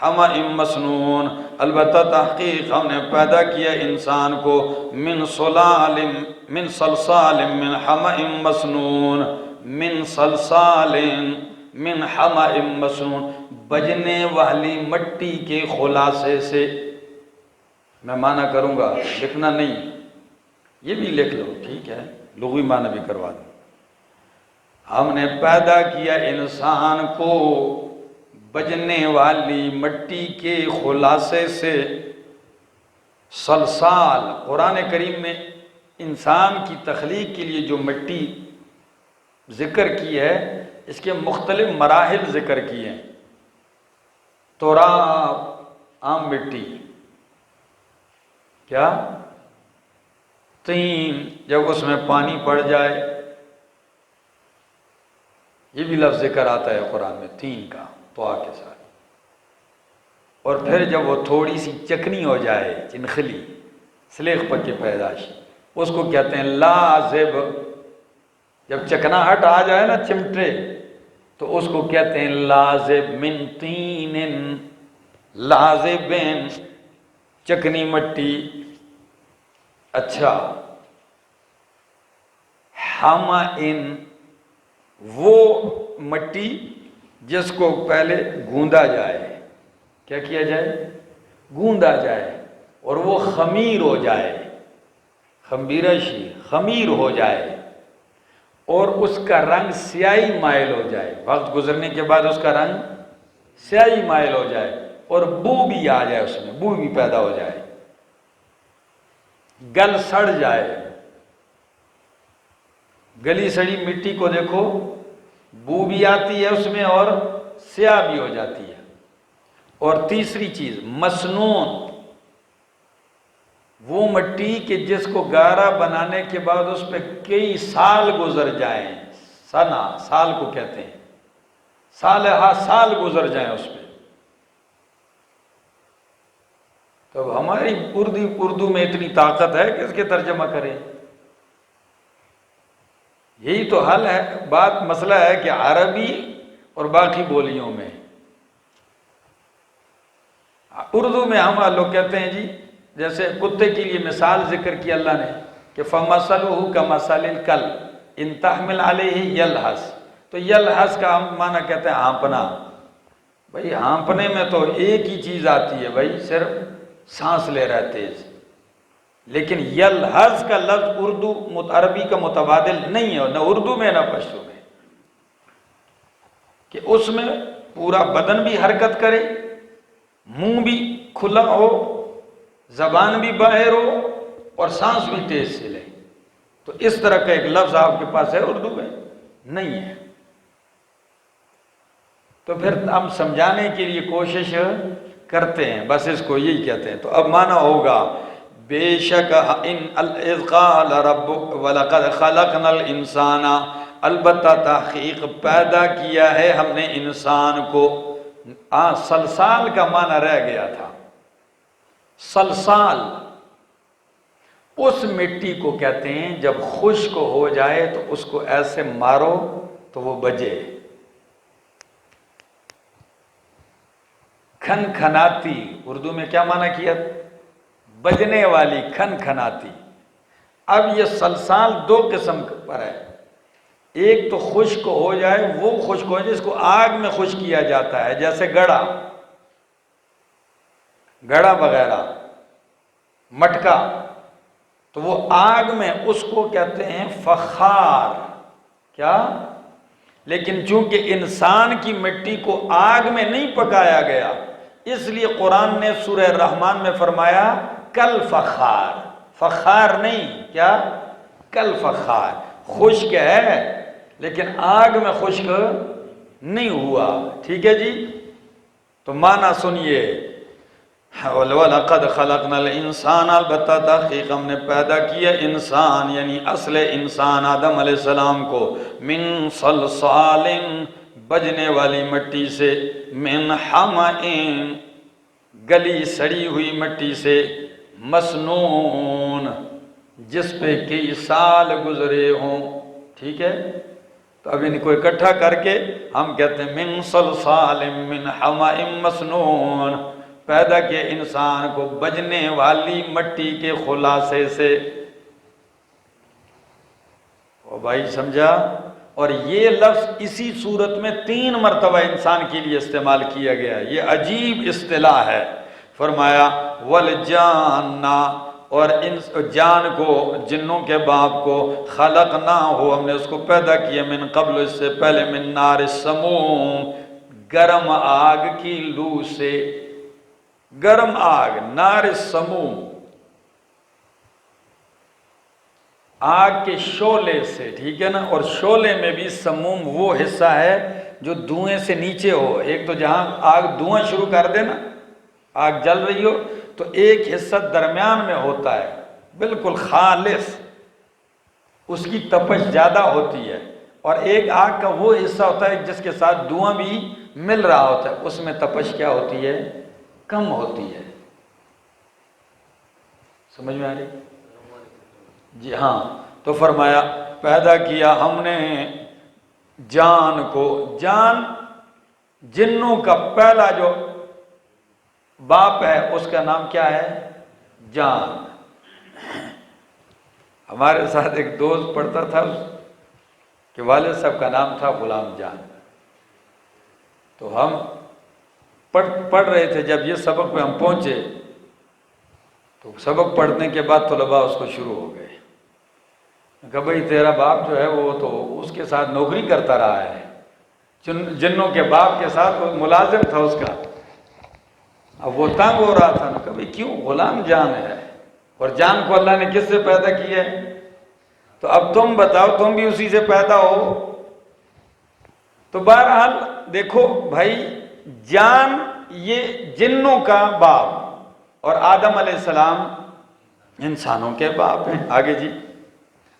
حَمَإٍ مَسْنُونٍ، البتہ تحقیق ہم نے پیدا کیا انسان کو من صلصال من حمأ مسنون، من صلصال من حمأ مسنون، بجنے والی مٹی کے خلاصے سے۔ میں معنی کروں گا، لکھنا نہیں، یہ بھی لکھ لو، ٹھیک ہے، لغوی معنی بھی کروا دوں۔ ہم نے پیدا کیا انسان کو بجنے والی مٹی کے خلاصے سے۔ صلصال، قرآن کریم میں انسان کی تخلیق کے لیے جو مٹی ذکر کی ہے، اس کے مختلف مراحل ذکر کیے ہیں۔ تراب، عام مٹی، کیا؟ طین، جب اس میں پانی پڑ جائے، یہ بھی لفظ ذکر آتا ہے قرآن میں طین کا، طوا کے ساتھ۔ اور پھر جب وہ تھوڑی سی چکنی ہو جائے، چنخلی، سلیخ پکی پیدائش، اس کو کہتے ہیں لازب۔ جب چکناہٹ آ جائے نا چمٹے، تو اس کو کہتے ہیں لازب، من طین لازب، چکنی مٹی۔ اچھا، حمائن، وہ مٹی جس کو پہلے گوندا جائے، کیا کیا جائے؟ گوندا جائے، اور وہ خمیر ہو جائے، خمبیرشی، خمیر ہو جائے، اور اس کا رنگ سیاہی مائل ہو جائے، وقت گزرنے کے بعد اس کا رنگ سیاہی مائل ہو جائے، اور بو بھی آ جائے، اس میں بو بھی پیدا ہو جائے، گل سڑ جائے۔ گلی سڑی مٹی کو دیکھو، بو بھی آتی ہے اس میں اور سیاہ بھی ہو جاتی ہے۔ اور تیسری چیز مسنون، وہ مٹی کہ جس کو گارا بنانے کے بعد اس پہ کئی سال گزر جائیں، سنا، سال کو کہتے ہیں، سالہ سال گزر جائیں اس پہ۔ تو ہماری اردو میں اتنی طاقت ہے کہ اس کے ترجمہ کریں۔ یہی تو حل ہے، بات مسئلہ ہے کہ عربی اور باقی بولیوں میں، اردو میں ہم لوگ کہتے ہیں جی، جیسے کتے کے لیے مثال ذکر کی اللہ نے، کہ فَمَثَلُهُ كَمَثَلِ الْكَلْبِ إِن تَحْمِلْ عَلَيْهِ يَلْهَثْ، تو یلحس کا ہم معنی کہتے ہیں ہانپنا۔ بھائی ہانپنے میں تو ایک ہی چیز آتی ہے بھائی، صرف سانس لے رہا ہے تیز، لیکن یلحس کا لفظ اردو عربی کا متبادل نہیں ہے، نہ اردو میں نہ پشتو میں، کہ اس میں پورا بدن بھی حرکت کرے، منہ بھی کھلا ہو، زبان بھی باہر ہو اور سانس بھی تیز سے لے۔ تو اس طرح کا ایک لفظ آپ کے پاس ہے اردو میں؟ نہیں ہے۔ تو پھر ہم سمجھانے کے لیے کوشش کرتے ہیں، بس اس کو یہی کہتے ہیں۔ تو اب معنی ہوگا بے شک اذ قال ربک وَلَقَدْ خَلَقْنَا الْإِنسَانَ، البتہ تحقیق پیدا کیا ہے ہم نے انسان کو۔ سلسال کا معنی رہ گیا تھا۔ سلسال اس مٹی کو کہتے ہیں جب خشک ہو جائے تو اس کو ایسے مارو تو وہ بجے، کھن کھناتی، اردو میں کیا معنی کیا؟ بجنے والی، کھن کھناتی۔ اب یہ سلسال دو قسم پر ہے، ایک تو خشک ہو جائے، وہ خشک ہو جائے جس کو آگ میں خشک کیا جاتا ہے، جیسے گڑا وغیرہ، مٹکا، تو وہ آگ میں، اس کو کہتے ہیں فخار۔ کیا؟ لیکن چونکہ انسان کی مٹی کو آگ میں نہیں پکایا گیا، اس لیے قرآن نے سورہ الرحمن میں فرمایا کل فخار، فخار نہیں، کیا؟ کل فخار، خشک ہے لیکن آگ میں خشک نہیں ہوا۔ ٹھیک ہے جی؟ تو معنی سنیے، وَلَقَدْ خَلَقْنَا الْإِنسَانَ، البتہ تحقیق ہم نے پیدا کیا انسان یعنی اصل انسان آدم علیہ السلام کو، من صلصال، بجنے والی مٹی سے، من حمأ، گلی سڑی ہوئی مٹی سے، مسنون، جس پہ کئی سال گزرے ہوں۔ ٹھیک ہے؟ تو اب ان کو اکٹھا کر کے ہم کہتے ہیں من صلصال من حمأ مسنون، پیدا کیا انسان کو بجنے والی مٹی کے خلاصے سے۔ او بھائی سمجھا؟ اور یہ لفظ اسی صورت میں 3 مرتبہ انسان کے لیے استعمال کیا گیا، یہ عجیب اصطلاح ہے۔ فرمایا والجان، اور جان کو، جنوں کے باپ کو، خلقنا ہو، ہم نے اس کو پیدا کیا، من قبل، اس سے پہلے، من نار السموم، گرم آگ کی لو سے، گرم آگ، نار السموم، آگ کے شعلے سے۔ ٹھیک ہے نا؟ اور شعلے میں بھی سموم وہ حصہ ہے جو دھوئیں سے نیچے ہو، ایک تو جہاں آگ دھواں شروع کر دے نا، آگ جل رہی ہو، تو ایک حصہ درمیان میں ہوتا ہے بالکل خالص، اس کی تپش زیادہ ہوتی ہے، اور ایک آگ کا وہ حصہ ہوتا ہے جس کے ساتھ دھواں بھی مل رہا ہوتا ہے، اس میں تپش کیا ہوتی ہے؟ کم ہوتی ہے۔ سمجھ میں آ رہی؟ جی ہاں۔ تو فرمایا پیدا کیا ہم نے جان کو، جان جنوں کا پہلا جو باپ ہے اس کا نام کیا ہے؟ جان۔ ہمارے ساتھ ایک دوست پڑھتا تھا کہ والد صاحب کا نام تھا غلام جان، تو ہم پڑھ رہے تھے، جب یہ سبق پہ ہم پہنچے تو سبق پڑھنے کے بعد طلباء اس کو شروع ہو گئے کہ بھئی تیرا باپ جو ہے وہ تو اس کے ساتھ نوکری کرتا رہا ہے، جنوں کے باپ کے ساتھ وہ ملازم تھا اس کا۔ اب وہ تنگ ہو رہا تھا نا، کہ بھئی کیوں؟ غلام جان ہے، اور جان کو اللہ نے کس سے پیدا کیا ہے؟ تو اب تم بتاؤ، تم بھی اسی سے پیدا ہو۔ تو بہرحال دیکھو بھائی، جان یہ جنوں کا باپ، اور آدم علیہ السلام انسانوں کے باپ ہیں۔ آگے جی،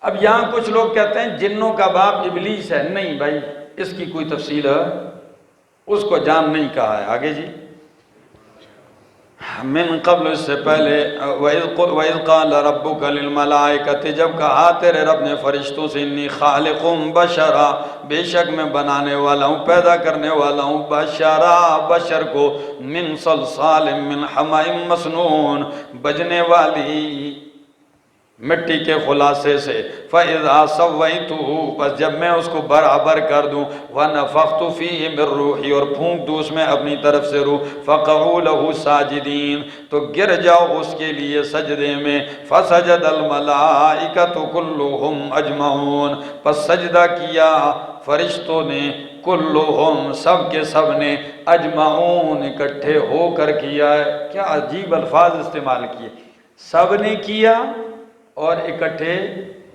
اب یہاں کچھ لوگ کہتے ہیں جنوں کا باپ ابلیس ہے، نہیں بھائی، اس کی کوئی تفصیل ہے، اس کو جان نہیں کہا ہے۔ آگے جی، من قبل، اس سے پہلے، وَإِذْ قَالَ رَبُّكَ لِلْمَلَائِكَةِ، جب کہا تیرے رب نے فرشتوں سے، انی خالق بشرا، بے شک میں بنانے والا ہوں، پیدا کرنے والا ہوں، بشرا، بشر کو، من صلصال من حمأ مسنون، بجنے والی مٹی کے خلاصے سے، فَإِذَا سَوَّيْتُهُ، پس جب میں اس کو برابر کر دوں، وَنَفَخْتُ فِيهِ مِن رُوحِي، اور پھونک دوں اس میں اپنی طرف سے روح، فَقَعُوا لَهُ سَاجِدِينَ، تو گر جاؤ اس کے لیے سجدے میں، فَسَجَدَ الْمَلَائِكَةُ كُلُّهُمْ أَجْمَعُونَ، پس سجدہ کیا فرشتوں نے، کلہم سب کے سب نے، اجمعون اکٹھے ہو کر کیا ہے۔ کیا عجیب الفاظ استعمال کیے، سب نے کیا اور اکٹھے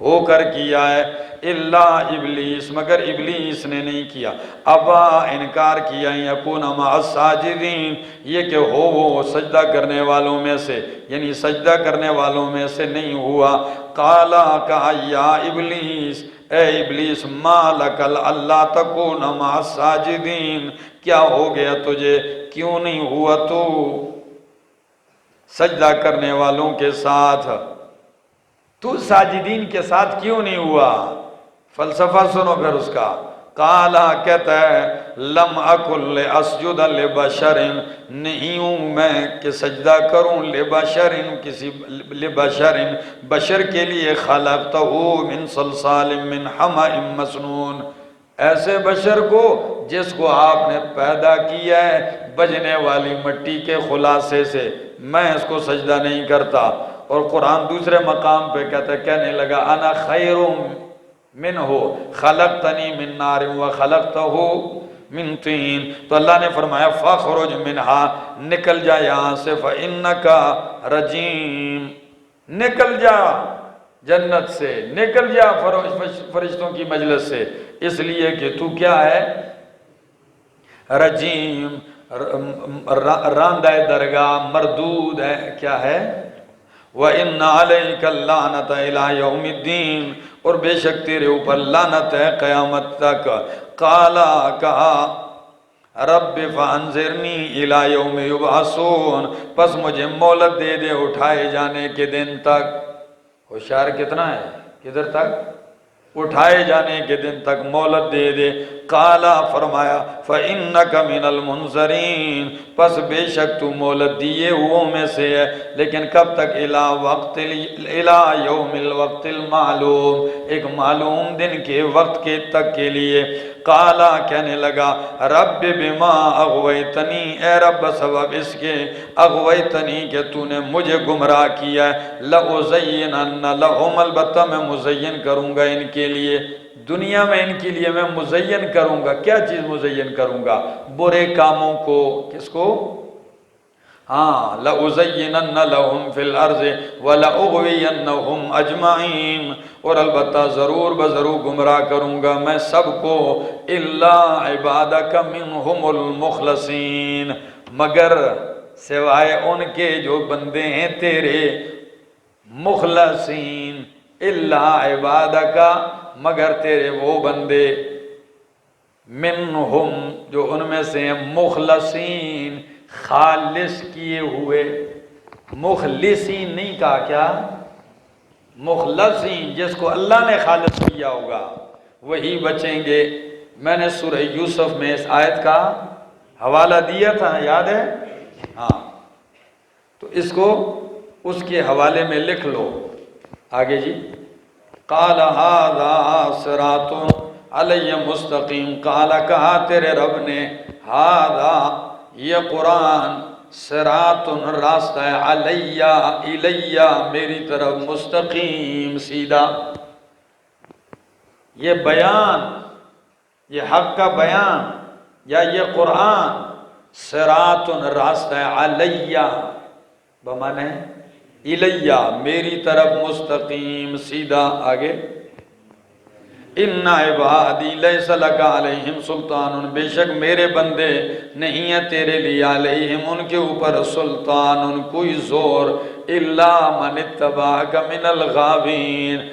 ہو کر کیا ہے، الا ابلیس، مگر ابلیس نے نہیں کیا، ابا انکار کیا، یکون مع الساجدین، یہ کہ ہو وہ سجدہ کرنے والوں میں سے، یعنی سجدہ کرنے والوں میں سے نہیں ہوا۔ قالا کہا یا ابلیس، اے ابلیس، ما لکل اللہ تکون مع الساجدین، کیا ہو گیا تجھے، کیوں نہیں ہوا تو سجدہ کرنے والوں کے ساتھ، تو ساجدین کے ساتھ کیوں نہیں ہوا؟ فلسفہ سنو پھر اس کا۔ قالا کہتا ہے لم اکن لاسجد لبشر، نہیں ہوں میں کہ سجدہ کروں لبشر، کسی لبشر، بشر کے لیے، خلقتہ من صلصال من حمأ مسنون، ایسے بشر کو جس کو آپ نے پیدا کیا ہے بجنے والی مٹی کے خلاصے سے، میں اس کو سجدہ نہیں کرتا۔ اور قرآن دوسرے مقام پہ کہتا ہے، کہنے لگا انا خیر منہ خلقتنی من نار وخلقتہ من طین، تو اللہ نے فرمایا فاخرج منہا، نکل جا یہاں سے، فإنک رجیم، نکل جا جنت سے، نکل جا فرشتوں کی مجلس سے، اس لیے کہ تو کیا ہے، رجیم، راندہ درگاہ، مردود ہے، کیا ہے، وَإِنَّ عَلَيْكَ اللَّعْنَةَ إِلَىٰ يَوْمِ الدِّينِ، اور بے شک تیرے اوپر لعنت ہے قیامت تک۔ قَالَ کہا رب فَأَنذِرْنِي إِلَىٰ يَوْمِ يُبْعَثُونَ، پس مجھے مہلت دے دے اٹھائے جانے کے دن تک۔ ہوشیار کتنا ہے، کدھر تک، اٹھائے جانے کے دن تک مہلت دے دے۔ قالا فرمایا فَإِنَّكَ مِنَ الْمُنظَرِينَ، پس بے شک تو مہلت دیے ہوں میں سے ہے، لیکن کب تک، اِلَىٰ یوم الوقت المعلوم، ایک معلوم دن کے وقت کے تک کے لیے۔ قالا کہنے لگا رب بما اغویتنی، اے رب سبب اس کے، اغویتنی کہ تو نے مجھے گمراہ کیا ہے، لَأُزَيِّنَنَّ لَهُمْ، البتہ میں مزین کروں گا ان کے لیے، دنیا میں ان کے لیے میں مزین کروں گا۔ کیا چیز مزین کروں گا؟ برے کاموں کو، کس کو؟ ہاں، لَأُزَيِّنَنَّ لَهُمْ فِي الْأَرْضِ وَلَأُغْوِيَنَّهُمْ أَجْمَعِينَ، اور البتہ ضرور بضرور گمراہ کروں گا میں سب کو، إِلَّا عِبَادَكَ مِنْهُمُ الْمُخْلَصِينَ، مگر سوائے ان کے جو بندے ہیں تیرے مخلصین، إِلَّا عِبَادَكَ، مگر تیرے وہ بندے، منہم جو ان میں سے ہیں، مخلصین خالص کیے ہوئے، مخلصین نہیں کہا، کیا، مخلصین، جس کو اللہ نے خالص کیا ہوگا وہی بچیں گے۔ میں نے سورہ یوسف میں اس آیت کا حوالہ دیا تھا، یاد ہے؟ ہاں، تو اس کو اس کے حوالے میں لکھ لو۔ آگے جی، قال ھذا صراط علی مستقیم، قال کہا تیرے رب نے، ھذا یہ قرآن، صراط راستہ ہے، علیہ الیہ میری طرف، مستقیم سیدھا، یہ بیان، یہ حق کا بیان، یا یہ قرآن صراط راستہ ہے، علیہ بمانے الیہ میری طرف، مستقیم سیدھا۔ آگے، ان عبادی لیس لک علیہم سلطان، بے شک میرے بندے نہیں ہے تیرے لیے، علیہم ان کے اوپر، سلطان کوئی زور، الا من اتبعک من الغاوین،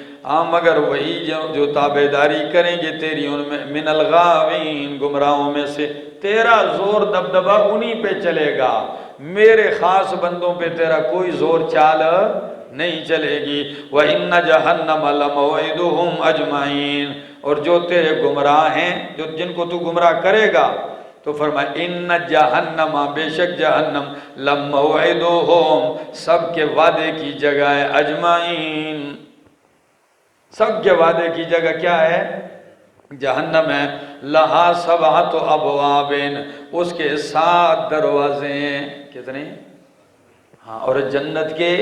مگر وہی جو تابعداری کریں گے تیری ان میں، من الغاوین گمراہوں میں سے، تیرا زور دبدبہ انہی پہ چلے گا، میرے خاص بندوں پہ تیرا کوئی زور چال نہیں چلے گی۔ وَإِنَّ جَهَنَّمَ لَمَوْعِدُهُمْ أَجْمَعِينَ، اور جو تیرے گمراہ ہیں، جن کو تو گمراہ کرے گا، تو فرمایا ان جہنم، بے شک جہنم، لموعدہم، سب کے وعدے کی جگہ ہے، اجمعین، سب کے وعدے کی جگہ کیا ہے؟ جہنم ہے۔ لہا سبعۃ ابواب، اس کے 7 دروازے ہیں۔ کتنے؟ ہاں، اور جنت کے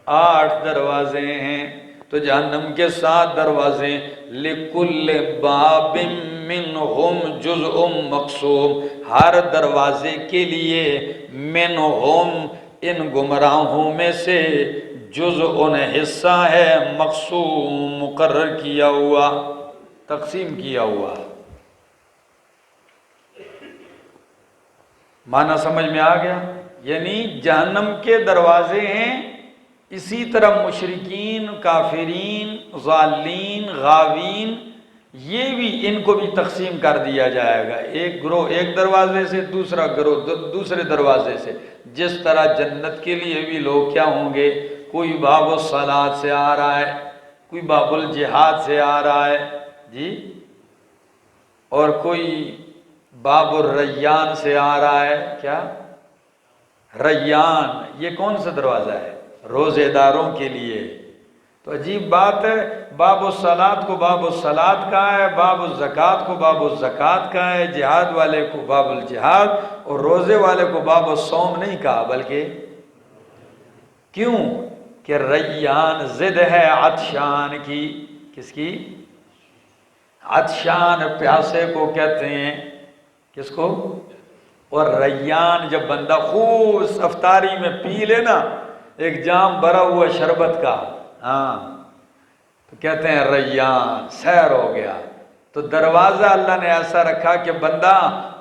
8 دروازے ہیں۔ تو جہنم کے 7 دروازے، لکل باب منہم جزء مقسوم، ہر دروازے کے لیے منہم، ان گمراہوں میں سے، جزء حصہ ہے، مقسوم مقرر کیا ہوا، تقسیم کیا ہوا۔ معنی سمجھ میں آ گیا؟ یعنی جہنم کے دروازے ہیں، اسی طرح مشرکین، کافرین، ضالین، غاوین، یہ بھی، ان کو بھی تقسیم کر دیا جائے گا، ایک گروہ ایک دروازے سے، دوسرا گروہ دوسرے دروازے سے۔ جس طرح جنت کے لیے بھی لوگ کیا ہوں گے، کوئی باب الصلاۃ سے آ رہا ہے، کوئی باب الجہاد سے آ رہا ہے جی، اور کوئی باب الریان سے آ رہا ہے۔ کیا؟ ریان، یہ کون سا دروازہ ہے؟ روزے داروں کے لیے۔ تو عجیب بات ہے، باب الصلاۃ کو باب الصلاۃ کہا ہے، باب الزکوٰۃ کو باب الزکوٰۃ کہا ہے، جہاد والے کو باب الجہاد، اور روزے والے کو باب الصوم نہیں کہا، بلکہ کیوں؟ کہ ریان ضد ہے عطشان کی۔ کس کی؟ عطشان، پیاسے کو کہتے ہیں، کس کو؟ اور ریان، جب بندہ خوب افطاری میں پی لے نا ایک جام بھرا ہوا شربت کا، ہاں، تو کہتے ہیں ریان، سیر ہو گیا۔ تو دروازہ اللہ نے ایسا رکھا کہ بندہ،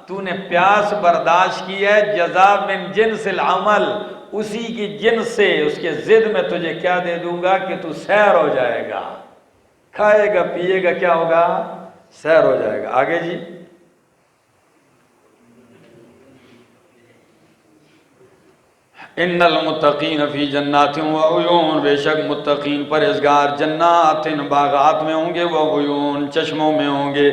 تو نے پیاس برداشت کی ہے، جزا من جنس العمل، اسی کی جنس سے، اس کے ضد میں تجھے کیا دے دوں گا کہ تو سیر ہو جائے گا، کھائے گا پیے گا، کیا ہوگا؟ سیر ہو جائے گا۔ آگے جی، ان المتقین فی جنات وعیون، بے شک متقین پرہیزگار جنات، باغات میں ہوں گے، وعیون، چشموں میں ہوں گے،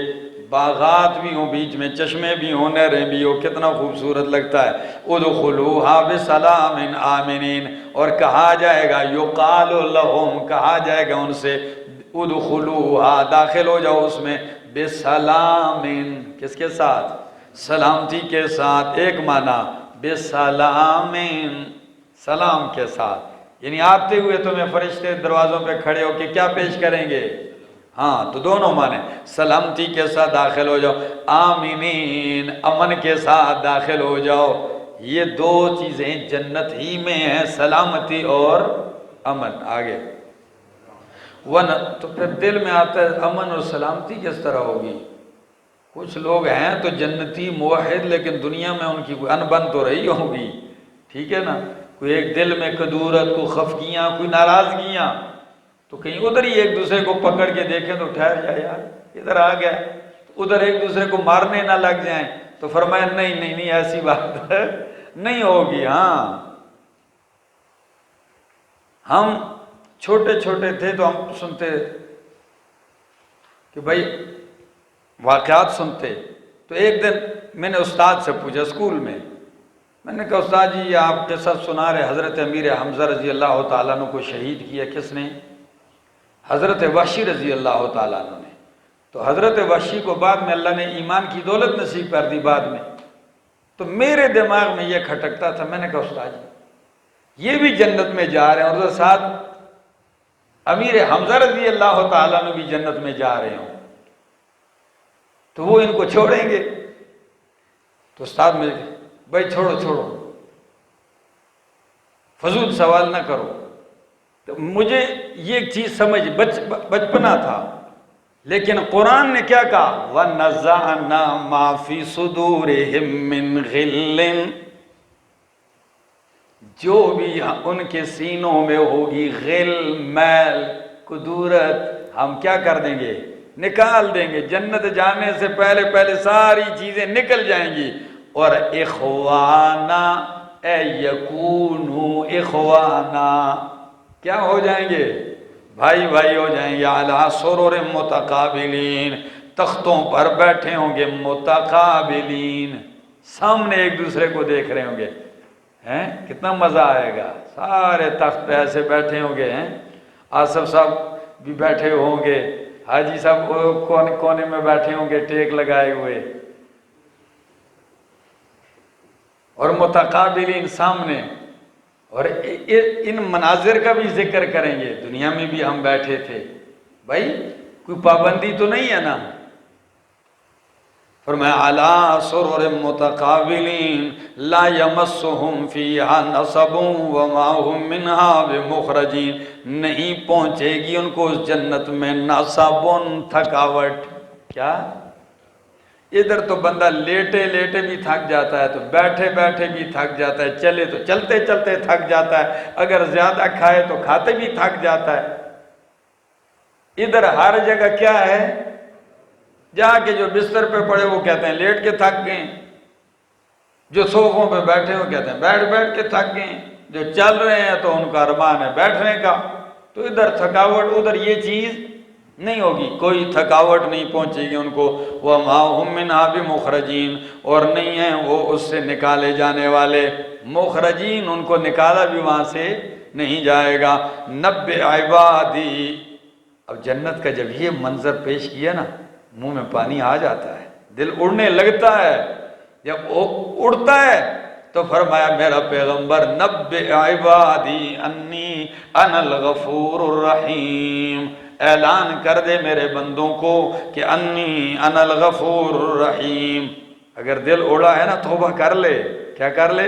باغات بھی ہوں، بیچ میں چشمے بھی ہوں، نہریں بھی ہوں، کتنا خوبصورت لگتا ہے۔ ادخلوہا بسلام آمنین، اور کہا جائے گا، یقال لہم، کہا جائے گا ان سے، ادخلوہا، داخل ہو جاؤ اس میں، بسلام، کس کے ساتھ؟ سلامتی کے ساتھ۔ ایک معنی بسلام، سلام کے ساتھ، یعنی آتے ہوئے تمہیں فرشتے دروازوں پہ کھڑے ہو کے کیا پیش کریں گے؟ ہاں، تو دونوں معنی، سلامتی کے ساتھ داخل ہو جاؤ، آمینین، امن کے ساتھ داخل ہو جاؤ۔ یہ 2 چیزیں جنت ہی میں ہیں، سلامتی اور امن۔ آگے، تو پھر دل میں آتا ہے امن اور سلامتی کس طرح ہوگی؟ کچھ لوگ ہیں تو جنتی موحد، لیکن دنیا میں ان کی کوئی انبن تو رہی ہوگی، ٹھیک ہے نا؟ کوئی ایک دل میں کدورت، کوئی خفگیاں، کوئی ناراضگیاں، تو کہیں ادھر ہی ایک دوسرے کو پکڑ کے دیکھیں تو ٹھہر جائے، یار ادھر آ گیا، ادھر ایک دوسرے کو مارنے نہ لگ جائیں۔ تو فرمایا نہیں نہیں نہیں، ایسی بات نہیں ہوگی۔ ہاں، ہم چھوٹے چھوٹے تھے تو ہم سنتے کہ بھائی واقعات سنتے، تو ایک دن میں نے استاد سے پوچھا اسکول میں نے کہا استاد جی یہ آپ قصہ سنا رہے، حضرت امیر حمزہ رضی اللہ تعالیٰ عنہ کو شہید کیا کس نے؟ حضرت وحشی رضی اللہ تعالیٰ عنہ نے۔ تو حضرت وحشی کو بعد میں اللہ نے ایمان کی دولت نصیب کر دی بعد میں، تو میرے دماغ میں یہ کھٹکتا تھا، میں نے کہا استاد جی یہ بھی جنت میں جا رہے ہیں، اور ساتھ امیر حمزہ رضی اللہ تعالیٰ عنہ بھی جنت میں جا رہے ہوں، تو وہ ان کو چھوڑیں گے؟ تو استاد میں بھائی چھوڑو، فضول سوال نہ کرو۔ تو مجھے یہ چیز سمجھ، بچپنا تھا، لیکن قرآن نے کیا کہا؟ وَنَزَعْنَا مَا فِي صُدُورِهِم مِّن غِلٍّ، جو بھی ان کے سینوں میں ہوگی غل، میل، کدورت، ہم کیا کر دیں گے؟ نکال دیں گے۔ جنت جانے سے پہلے ساری چیزیں نکل جائیں گی۔ اور اخوانا، اے یکونو اخوانا، کیا ہو جائیں گے؟ بھائی ہو جائیں گے، علی سرر متقابلین، تختوں پر بیٹھے ہوں گے متقابلین، سامنے ایک دوسرے کو دیکھ رہے ہوں گے، ہیں کتنا مزہ آئے گا، سارے تخت پہ ایسے بیٹھے ہوں گے، ہیں آصف صاحب بھی بیٹھے ہوں گے، حاجی صاحب کونے میں بیٹھے ہوں گے ٹیک لگائے ہوئے، اور متقابلین سامنے، اور ان مناظر کا بھی ذکر کریں گے۔ دنیا میں بھی ہم بیٹھے تھے بھائی، کوئی پابندی تو نہیں ہے نا، فرمایا علی سرر متقابلین لا یمسہم فیہا نصب وما ہم منہا بمخرجین، نہیں پہنچے گی ان کو اس جنت میں نصب، تھکاوٹ، کیا ادھر تو بندہ لیٹے لیٹے بھی تھک جاتا ہے، تو بیٹھے بیٹھے بھی تھک جاتا ہے، چلے تو چلتے چلتے تھک جاتا ہے، اگر زیادہ کھائے تو کھاتے بھی تھک جاتا ہے۔ ادھر ہر جگہ کیا ہے، جہاں کے جو بستر پہ پڑے وہ کہتے ہیں لیٹ کے تھک گئے، جو صوفوں پہ بیٹھے وہ کہتے ہیں بیٹھ بیٹھ کے تھک گئے، جو چل رہے ہیں تو ان کا ارمان ہے بیٹھنے کا، تو ادھر تھکاوٹ ادھر یہ چیز نہیں ہوگی، کوئی تھکاوٹ نہیں پہنچے گی ان کو، وَمَا هُم مِّنْهَا بِمُخْرَجِينَ، اور نہیں ہیں وہ اس سے نکالے جانے والے، مخرجین ان کو نکالا بھی وہاں سے نہیں جائے گا۔ نَبِّئْ عِبَادِي، اب جنت کا جب یہ منظر پیش کیا نا، منہ میں پانی آ جاتا ہے، دل اڑنے لگتا ہے، جب اڑتا ہے تو فرمایا میرا پیغمبر نَبِّئْ عِبَادِي اَنِّي أَنَا الْغَفُورُ الرَّحِيمُ، اعلان کر دے میرے بندوں کو کہ انی انا الغفور الرحیم۔ اگر دل اڑا ہے نا توبہ کر لے، کیا کر لے،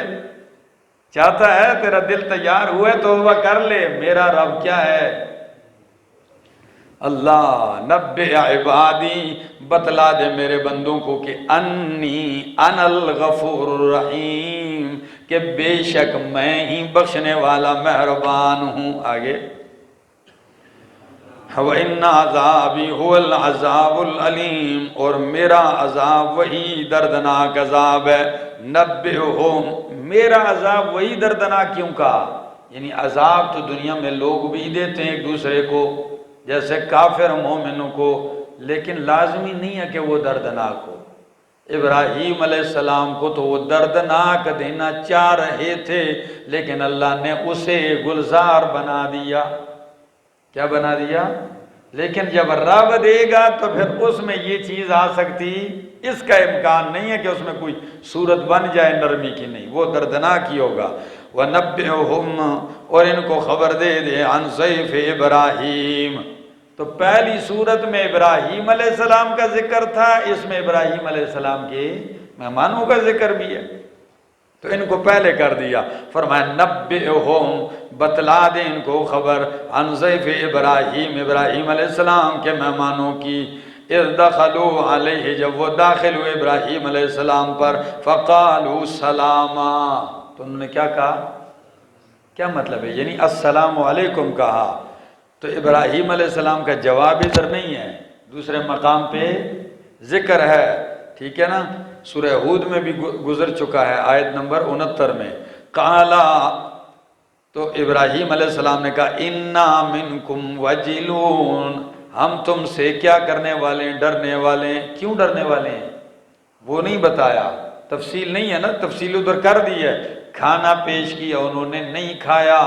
چاہتا ہے تیرا دل تیار ہوئے توبہ کر لے، میرا رب کیا ہے اللہ۔ نبئ عبادی، بتلا دے میرے بندوں کو کہ انی انا الغفور الرحیم، کہ بے شک میں ہی بخشنے والا مہربان ہوں۔ آگے وَإِنَّ عَذَابِي هُوَ الْعَذَابُ الْعَلِيمُ، اور میرا عذاب وہی دردناک عذاب ہے۔ نَبِّئْهُمْ، میرا عذاب وہی دردناک کیوں کہا، یعنی عذاب تو دنیا میں لوگ بھی دیتے ہیں ایک دوسرے کو، جیسے کافر مومنوں کو، لیکن لازمی نہیں ہے کہ وہ دردناک ہو۔ ابراہیم علیہ السلام کو تو وہ دردناک دینا چاہ رہے تھے، لیکن اللہ نے اسے گلزار بنا دیا۔ کیا بنا دیا؟ لیکن جب رب دے گا تو پھر اس میں یہ چیز آ سکتی، اس کا امکان نہیں ہے کہ اس میں کوئی صورت بن جائے نرمی کی، نہیں، وہ دردناک ہی ہوگا۔ وَنَبِّئْهُمْ، اور ان کو خبر دے دے، عن ضیف ابراہیم، تو پہلی صورت میں ابراہیم علیہ السلام کا ذکر تھا، اس میں ابراہیم علیہ السلام کے مہمانوں کا ذکر بھی ہے، تو ان کو پہلے کر دیا۔ فرمایا نبئہم، بتلا دے ان کو خبر، عن ضیف ابراہیم، ابراہیم علیہ السلام کے مہمانوں کی، اذ دخلوا علیہ، جب وہ داخل ہوئے ابراہیم علیہ السلام پر، فقالوا سلاما، تو انہوں نے کیا کہا، کیا مطلب ہے، یعنی السلام علیکم کہا۔ تو ابراہیم علیہ السلام کا جواب ادھر نہیں ہے، دوسرے مقام پہ ذکر ہے، ٹھیک ہے نا، سورہ ہود میں بھی گزر چکا ہے، آیت نمبر 69 میں، قالا، تو ابراہیم علیہ السلام نے کہا انا منکم وجلون، ہم تم سے کیا کرنے والے ہیں، ڈرنے والے ہیں۔ کیوں ڈرنے والے ہیں وہ نہیں بتایا، تفصیل نہیں ہے نا، تفصیل ادھر کر دی ہے، کھانا پیش کیا انہوں نے نہیں کھایا،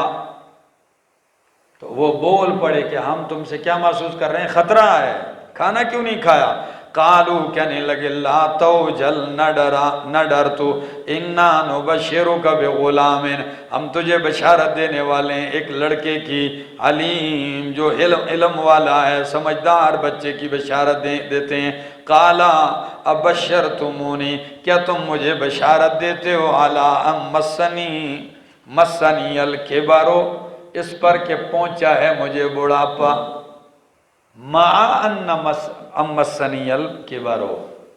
تو وہ بول پڑے کہ ہم تم سے کیا محسوس کر رہے ہیں، خطرہ ہے، کھانا کیوں نہیں کھایا۔ قالو، کہنے لگے لا توجل، نہ ڈر تو، انا نبشرک بغلام، ہم تجھے بشارت دینے والے ہیں ایک لڑکے کی، علیم، جو علم والا ہے، سمجھدار بچے کی بشارت دیتے ہیں۔ قالا ابشرتمونی، کیا تم مجھے بشارت دیتے ہو، علی ام مسنی الکبر، اس پر کہ پہنچا ہے مجھے بڑھاپا، مع ان مسنی الکبر،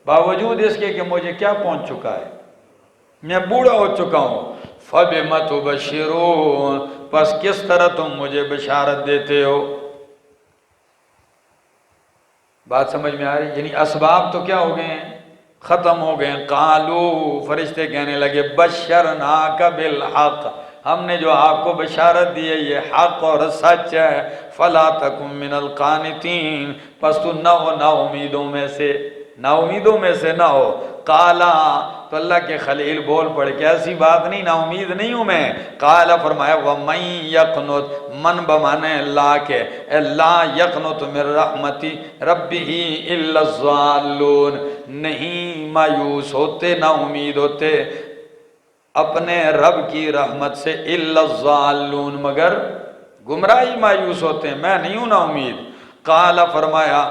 باوجود اس کے کہ مجھے کیا پہنچ چکا ہے، میں بوڑھا ہو چکا ہوں۔ فبم تبشرون، پس کس طرح تم مجھے بشارت دیتے ہو۔ بات سمجھ میں آ رہی، یعنی اسباب تو کیا ہو گئے ہیں، ختم ہو گئے ہیں۔ قالو، فرشتے کہنے لگے بشرناک بالحق، ہم نے جو آپ کو بشارت دی ہے یہ حق اور سچ ہے، فلا تکن من القانتین، پس تو نہ ہو نا امیدوں میں سے، نا امیدوں میں سے نہ ہو۔ قالا، تو اللہ کے خلیل بول پڑے کہ ایسی بات نہیں، نا امید نہیں ہوں میں۔ قالا، فرمایا وَمَن یقنت، من بمانے اللہ کے، لا یقنت من رحمتی ربہ الا الضالون، نہیں مایوس ہوتے، نا امید ہوتے اپنے رب کی رحمت سے، الا الضالون، مگر گمراہی مایوس ہوتے ہیں، میں نہیں ہوں نا امید۔ قالا، فرمایا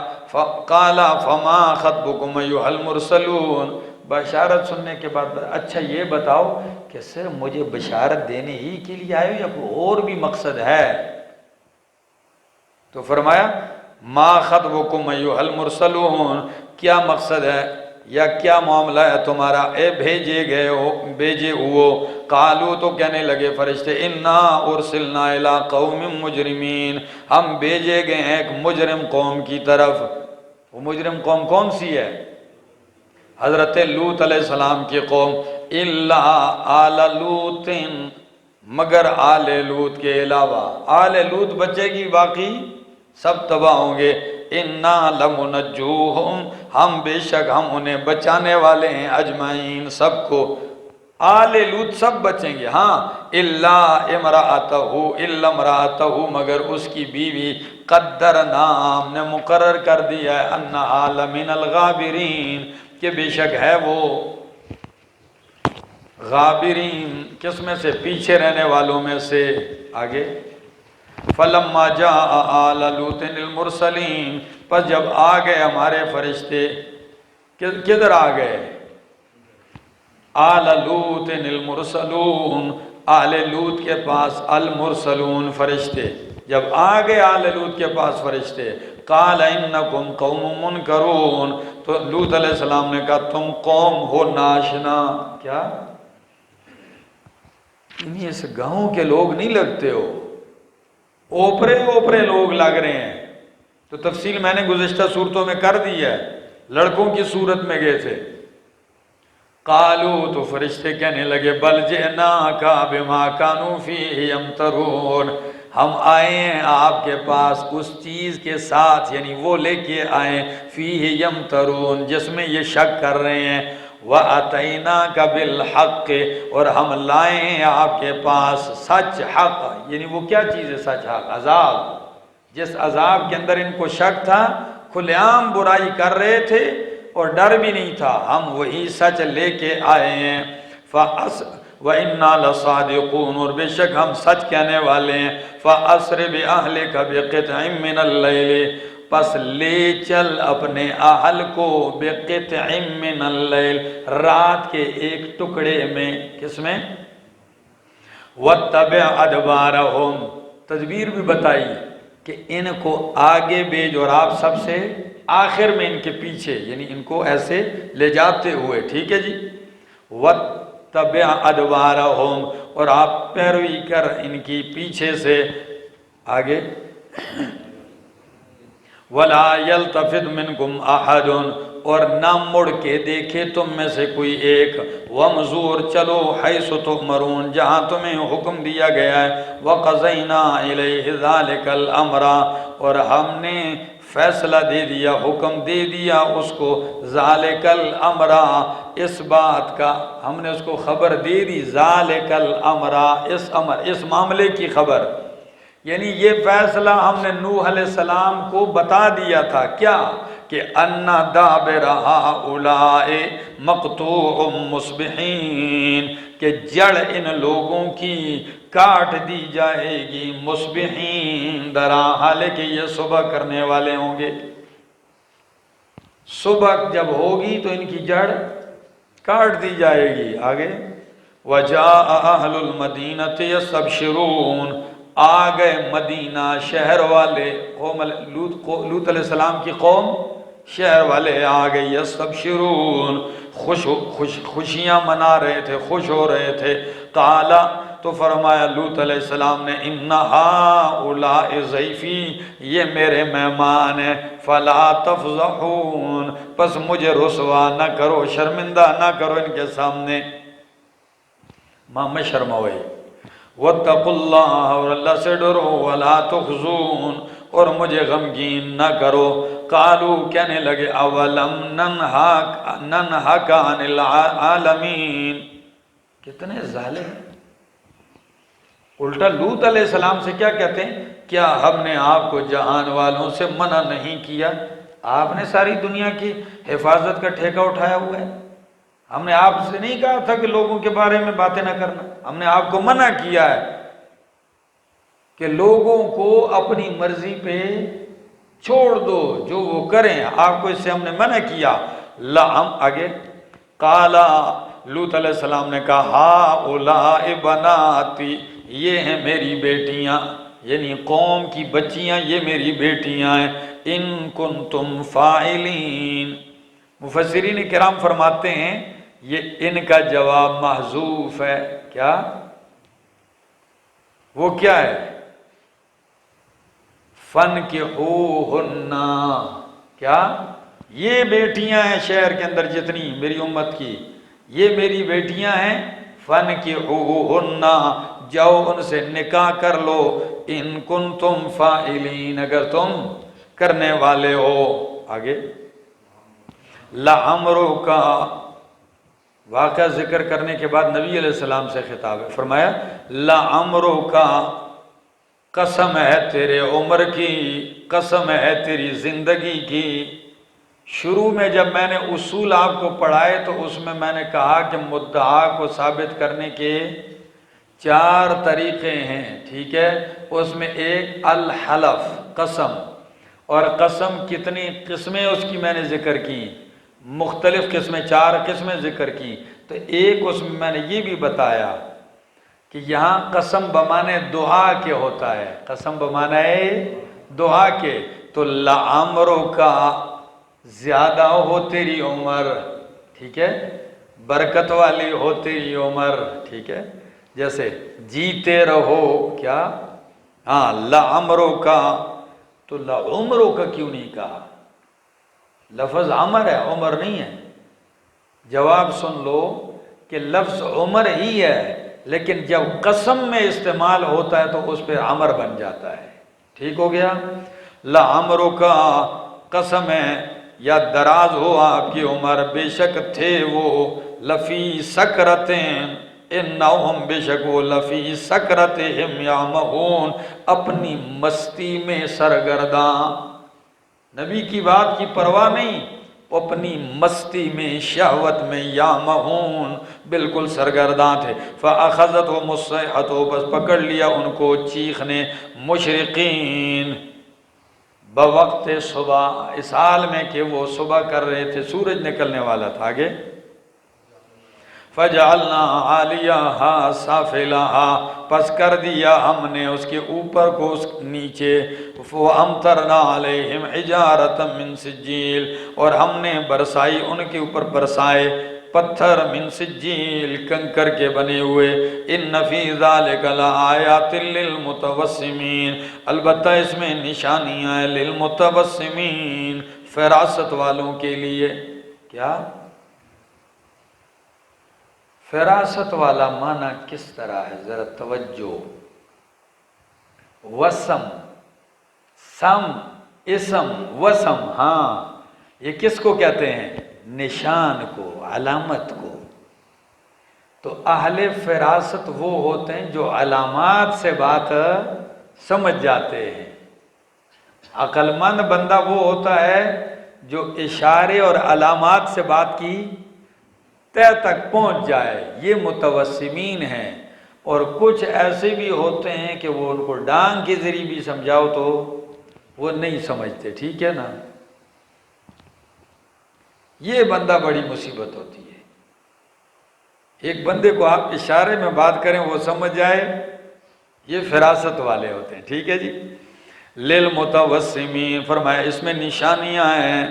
قالا فما خطبکم ایھا المرسلون، بشارت سننے کے بعد اچھا یہ بتاؤ کہ صرف مجھے بشارت دینے ہی کے لیے آئے ہو یا کوئی اور بھی مقصد ہے؟ تو فرمایا ما خطبکم ایھا المرسلون، کیا مقصد ہے یا کیا معاملہ ہے تمہارا اے بھیجے ہوئے؟ قالو، تو کہنے لگے فرشتے، انا ارسلنا الی قوم مجرمین، ہم بھیجے گئے ہیں ایک مجرم قوم کی طرف۔ وہ مجرم قوم کون سی ہے؟ حضرت لوط علیہ السلام کی قوم۔ الا آل لوط، مگر آل لوط کے علاوہ، آل لوط بچے گی، باقی سب تباہ ہوں گے۔ انا لمنجوہم، ہم بے شک ہم انہیں بچانے والے ہیں، اجمعین، سب کو، آل لوط سب بچیں گے، ہاں، الا امرأتہ، مگر اس کی بیوی، قدرنا، ہم نے مقرر کر دیا ہے، انہا لمن الغابرین، کہ بے شک ہے وہ غابرین، کس میں سے؟ پیچھے رہنے والوں میں سے۔ آگے فلما جاء آل لوط المرسلین، پس جب آ گئے ہمارے فرشتے، کدھر آ گئے؟ آل لوط المرسلون، آل لوط کے پاس، المرسلون، فرشتے، جب آ گئے آل لوط کے پاس فرشتے، قال انکم قوم منکرون، تو لوط علیہ السلام نے کہا تم قوم ہو ناشنا۔ کیا؟ انہیں اس گاؤں کے لوگ نہیں لگتے ہو، اوپرے لوگ لگ رہے ہیں۔ تو تفصیل میں نے گزشتہ صورتوں میں کر دی ہے، لڑکوں کی صورت میں گئے تھے۔ قالو، تو فرشتے کہنے لگے بل جئناک بما کانوا فیہ یمترون، ہم آئے ہیں آپ کے پاس اس چیز کے ساتھ، یعنی وہ لے کے آئے، فیہ یمترون، جس میں یہ شک کر رہے ہیں، وَأَتَيْنَاكَ بِالْحَقِّ، اور ہم لائے ہیں آپ کے پاس سچ، حق، یعنی وہ کیا چیز ہے سچ حق؟ عذاب، جس عذاب کے اندر ان کو شک تھا، کھلے عام برائی کر رہے تھے اور ڈر بھی نہیں تھا، ہم وہی سچ لے کے آئے ہیں۔ وَإِنَّا لَصَادِقُونَ، اور بے شک ہم سچ کہنے والے ہیں۔ فَأَسْرِ بِأَهْلِكَ بِقِطْعٍ مِّنَ اللَّيْلِ، پس لے چل اپنے اہل کو، بِقِطْعٍ مِّنَ اللَّيْلِ، رات کے ایک ٹکڑے میں، کس میں؟ وَاتَّبِعْ أَدْبَارَهُمْ، تدبیر بھی بتائی کہ ان کو آگے بھیج اور آپ سب سے آخر میں ان کے پیچھے، یعنی ان کو ایسے لے جاتے ہوئے، ٹھیک ہے جی۔ وَاتَّبِعْ أَدْبَارَهُمْ، اور آپ پیروی کر ان کی پیچھے سے، آگے وَلَا يَلْتَفِتْ مِنْكُمْ أَحَدٌ، اور نہ مڑ کے دیکھے تم میں سے کوئی ایک، وَمْزُور، چلو، حَيْثُ تُؤْمَرُونَ، جہاں تمہیں حکم دیا گیا ہے، وَقَضَيْنَا إِلَيْهِ ذَلِكَ الْأَمْرَ، اور ہم نے فیصلہ دے دیا، حکم دے دیا اس کو، ذَلِكَ الْأَمْرَ، اس بات کا، ہم نے اس کو خبر دے دی، ذَلِكَ الْأَمْرَ، اس معاملے کی خبر، یعنی یہ فیصلہ ہم نے نوح علیہ السلام کو بتا دیا تھا، کیا؟ کہ ان دابر ہؤلاء مقطوع مصبحین، کہ جڑ ان لوگوں کی کاٹ دی جائے گی، مصبحین، درا، حالانکہ یہ صبح کرنے والے ہوں گے، صبح جب ہوگی تو ان کی جڑ کاٹ دی جائے گی۔ آگے وجاء اہل المدینۃ یستبشرون، آ گئے مدینہ شہر والے، قوم لوط علیہ السلام کی قوم، شہر والے آ گئے، یستبشرون، خوشیاں منا رہے تھے، خوش ہو رہے تھے۔ قال، تو فرمایا لوط علیہ السلام نے، ان ہؤلاء ضیفی، یہ میرے مہمان ہیں، فلا تفضحون، پس مجھے رسوا نہ کرو، شرمندہ نہ کرو ان کے سامنے، ماں میں شرم ہوئی۔ واتقوا اللہ، اور اللہ سے ڈرو، ولا تخزون، اور مجھے غمگین نہ کرو۔ قالوا، کہنے لگے، اولم ننہک عن العالمین، کتنے ظالم ہیں۔ الٹا لوط علیہ السلام سے کیا کہتے ہیں؟ کیا ہم نے آپ کو جہان والوں سے منع نہیں کیا؟ آپ نے ساری دنیا کی حفاظت کا ٹھیکہ اٹھایا ہوا ہے، ہم نے آپ سے نہیں کہا تھا کہ لوگوں کے بارے میں باتیں نہ کرنا؟ ہم نے آپ کو منع کیا ہے کہ لوگوں کو اپنی مرضی پہ چھوڑ دو، جو وہ کریں، آپ کو اس سے ہم نے منع کیا۔ آگے، قالا، لوط علیہ السلام نے کہا، ہؤلاء بناتی، یہ ہیں میری بیٹیاں، یعنی قوم کی بچیاں، یہ میری بیٹیاں ہیں، ان کنتم فاعلین۔ مفسرین کرام فرماتے ہیں یہ ان کا جواب محذوف ہے۔ کیا؟ وہ کیا ہے؟ فَانْكِحُوهُنَّ، کیا؟ یہ بیٹیاں ہیں شہر کے اندر جتنی میری امت کی، یہ میری بیٹیاں ہیں، فَانْكِحُوهُنَّ، جاؤ ان سے نکاح کر لو، ان کنتم فاعلین، اگر تم کرنے والے ہو۔ آگے، لَعَمْرُكَ، واقعہ ذکر کرنے کے بعد نبی علیہ السلام سے خطاب ہے، فرمایا لَعَمْرُكَ، قسم ہے تیرے عمر کی، قسم ہے تیری زندگی کی۔ شروع میں جب میں نے اصول آپ کو پڑھائے تو اس میں نے کہا کہ مدعا کو ثابت کرنے کے 4 طریقے ہیں، ٹھیک ہے؟ اس میں ایک الحلف، قسم، اور قسم کتنی قسمیں اس کی میں نے ذکر کی، مختلف قسمیں، 4 قسمیں ذکر کی۔ تو ایک اس میں نے یہ بھی بتایا کہ یہاں قسم بمانے دعا کے ہوتا ہے، قسم بمانے دعا کے، تو لعمرک، زیادہ ہو تیری عمر، ٹھیک ہے، برکت والی ہو تیری عمر، ٹھیک ہے، جیسے جیتے رہو، کیا؟ ہاں، لعمرک، تو لعمرک کیوں نہیں کہا؟ لفظ عمر ہے، عمر نہیں ہے۔ جواب سن لو کہ لفظ عمر ہی ہے، لیکن جب قسم میں استعمال ہوتا ہے تو اس پہ عمر بن جاتا ہے، ٹھیک ہو گیا؟ لعمرک، قسم ہے یا دراز ہو آپ کی عمر، بے شک تھے وہ لفی سکرتین، انہم، بے شک وہ لفی سکرتہم یعمہون، اپنی مستی میں سرگرداں، نبی کی بات کی پرواہ نہیں، اپنی مستی میں، شہوت میں، یامہون، بالکل سرگرداں تھے۔ فَأَخَذَتْهُمُ الصَّيْحَةُ، بس پکڑ لیا ان کو چیخ نے، مشرقین، بوقت صبح، اس حال میں کہ وہ صبح کر رہے تھے، سورج نکلنے والا تھا۔ آگے، فَجَعَلْنَا عَالِيَهَا سَافِلَهَا، پس کر دیا ہم نے اس کے اوپر کو اس نیچے، وَأَمْطَرْنَا عَلَيْهِمْ حِجَارَةً مِّن سِجِّيلٍ، اور ہم نے برسائی ان کے اوپر برسائے پتھر، من سجیل، کنکر کے بنے ہوئے۔ ان فی ذالک لآیات للمتوسمین، البتہ اس میں نشانیاں ہیں، للمتوسمین، فراست والوں کے لیے۔ کیا؟ فراست والا معنی کس طرح ہے؟ ذرا توجہ۔ وسم، سم، اسم، وسم، ہاں، یہ کس کو کہتے ہیں؟ نشان کو، علامت کو۔ تو اہل فراست وہ ہوتے ہیں جو علامات سے بات سمجھ جاتے ہیں۔ عقل مند بندہ وہ ہوتا ہے جو اشارے اور علامات سے بات کی تہ تک پہنچ جائے، یہ متوسمین ہیں۔ اور کچھ ایسے بھی ہوتے ہیں کہ وہ ان کو ڈانگ کے ذریعے بھی سمجھاؤ تو وہ نہیں سمجھتے، ٹھیک ہے نا؟ یہ بندہ بڑی مصیبت ہوتی ہے۔ ایک بندے کو آپ اشارے میں بات کریں وہ سمجھ جائے، یہ فراست والے ہوتے ہیں، ٹھیک ہے جی۔ للمتوسمین، فرمایا اس میں نشانیاں ہیں،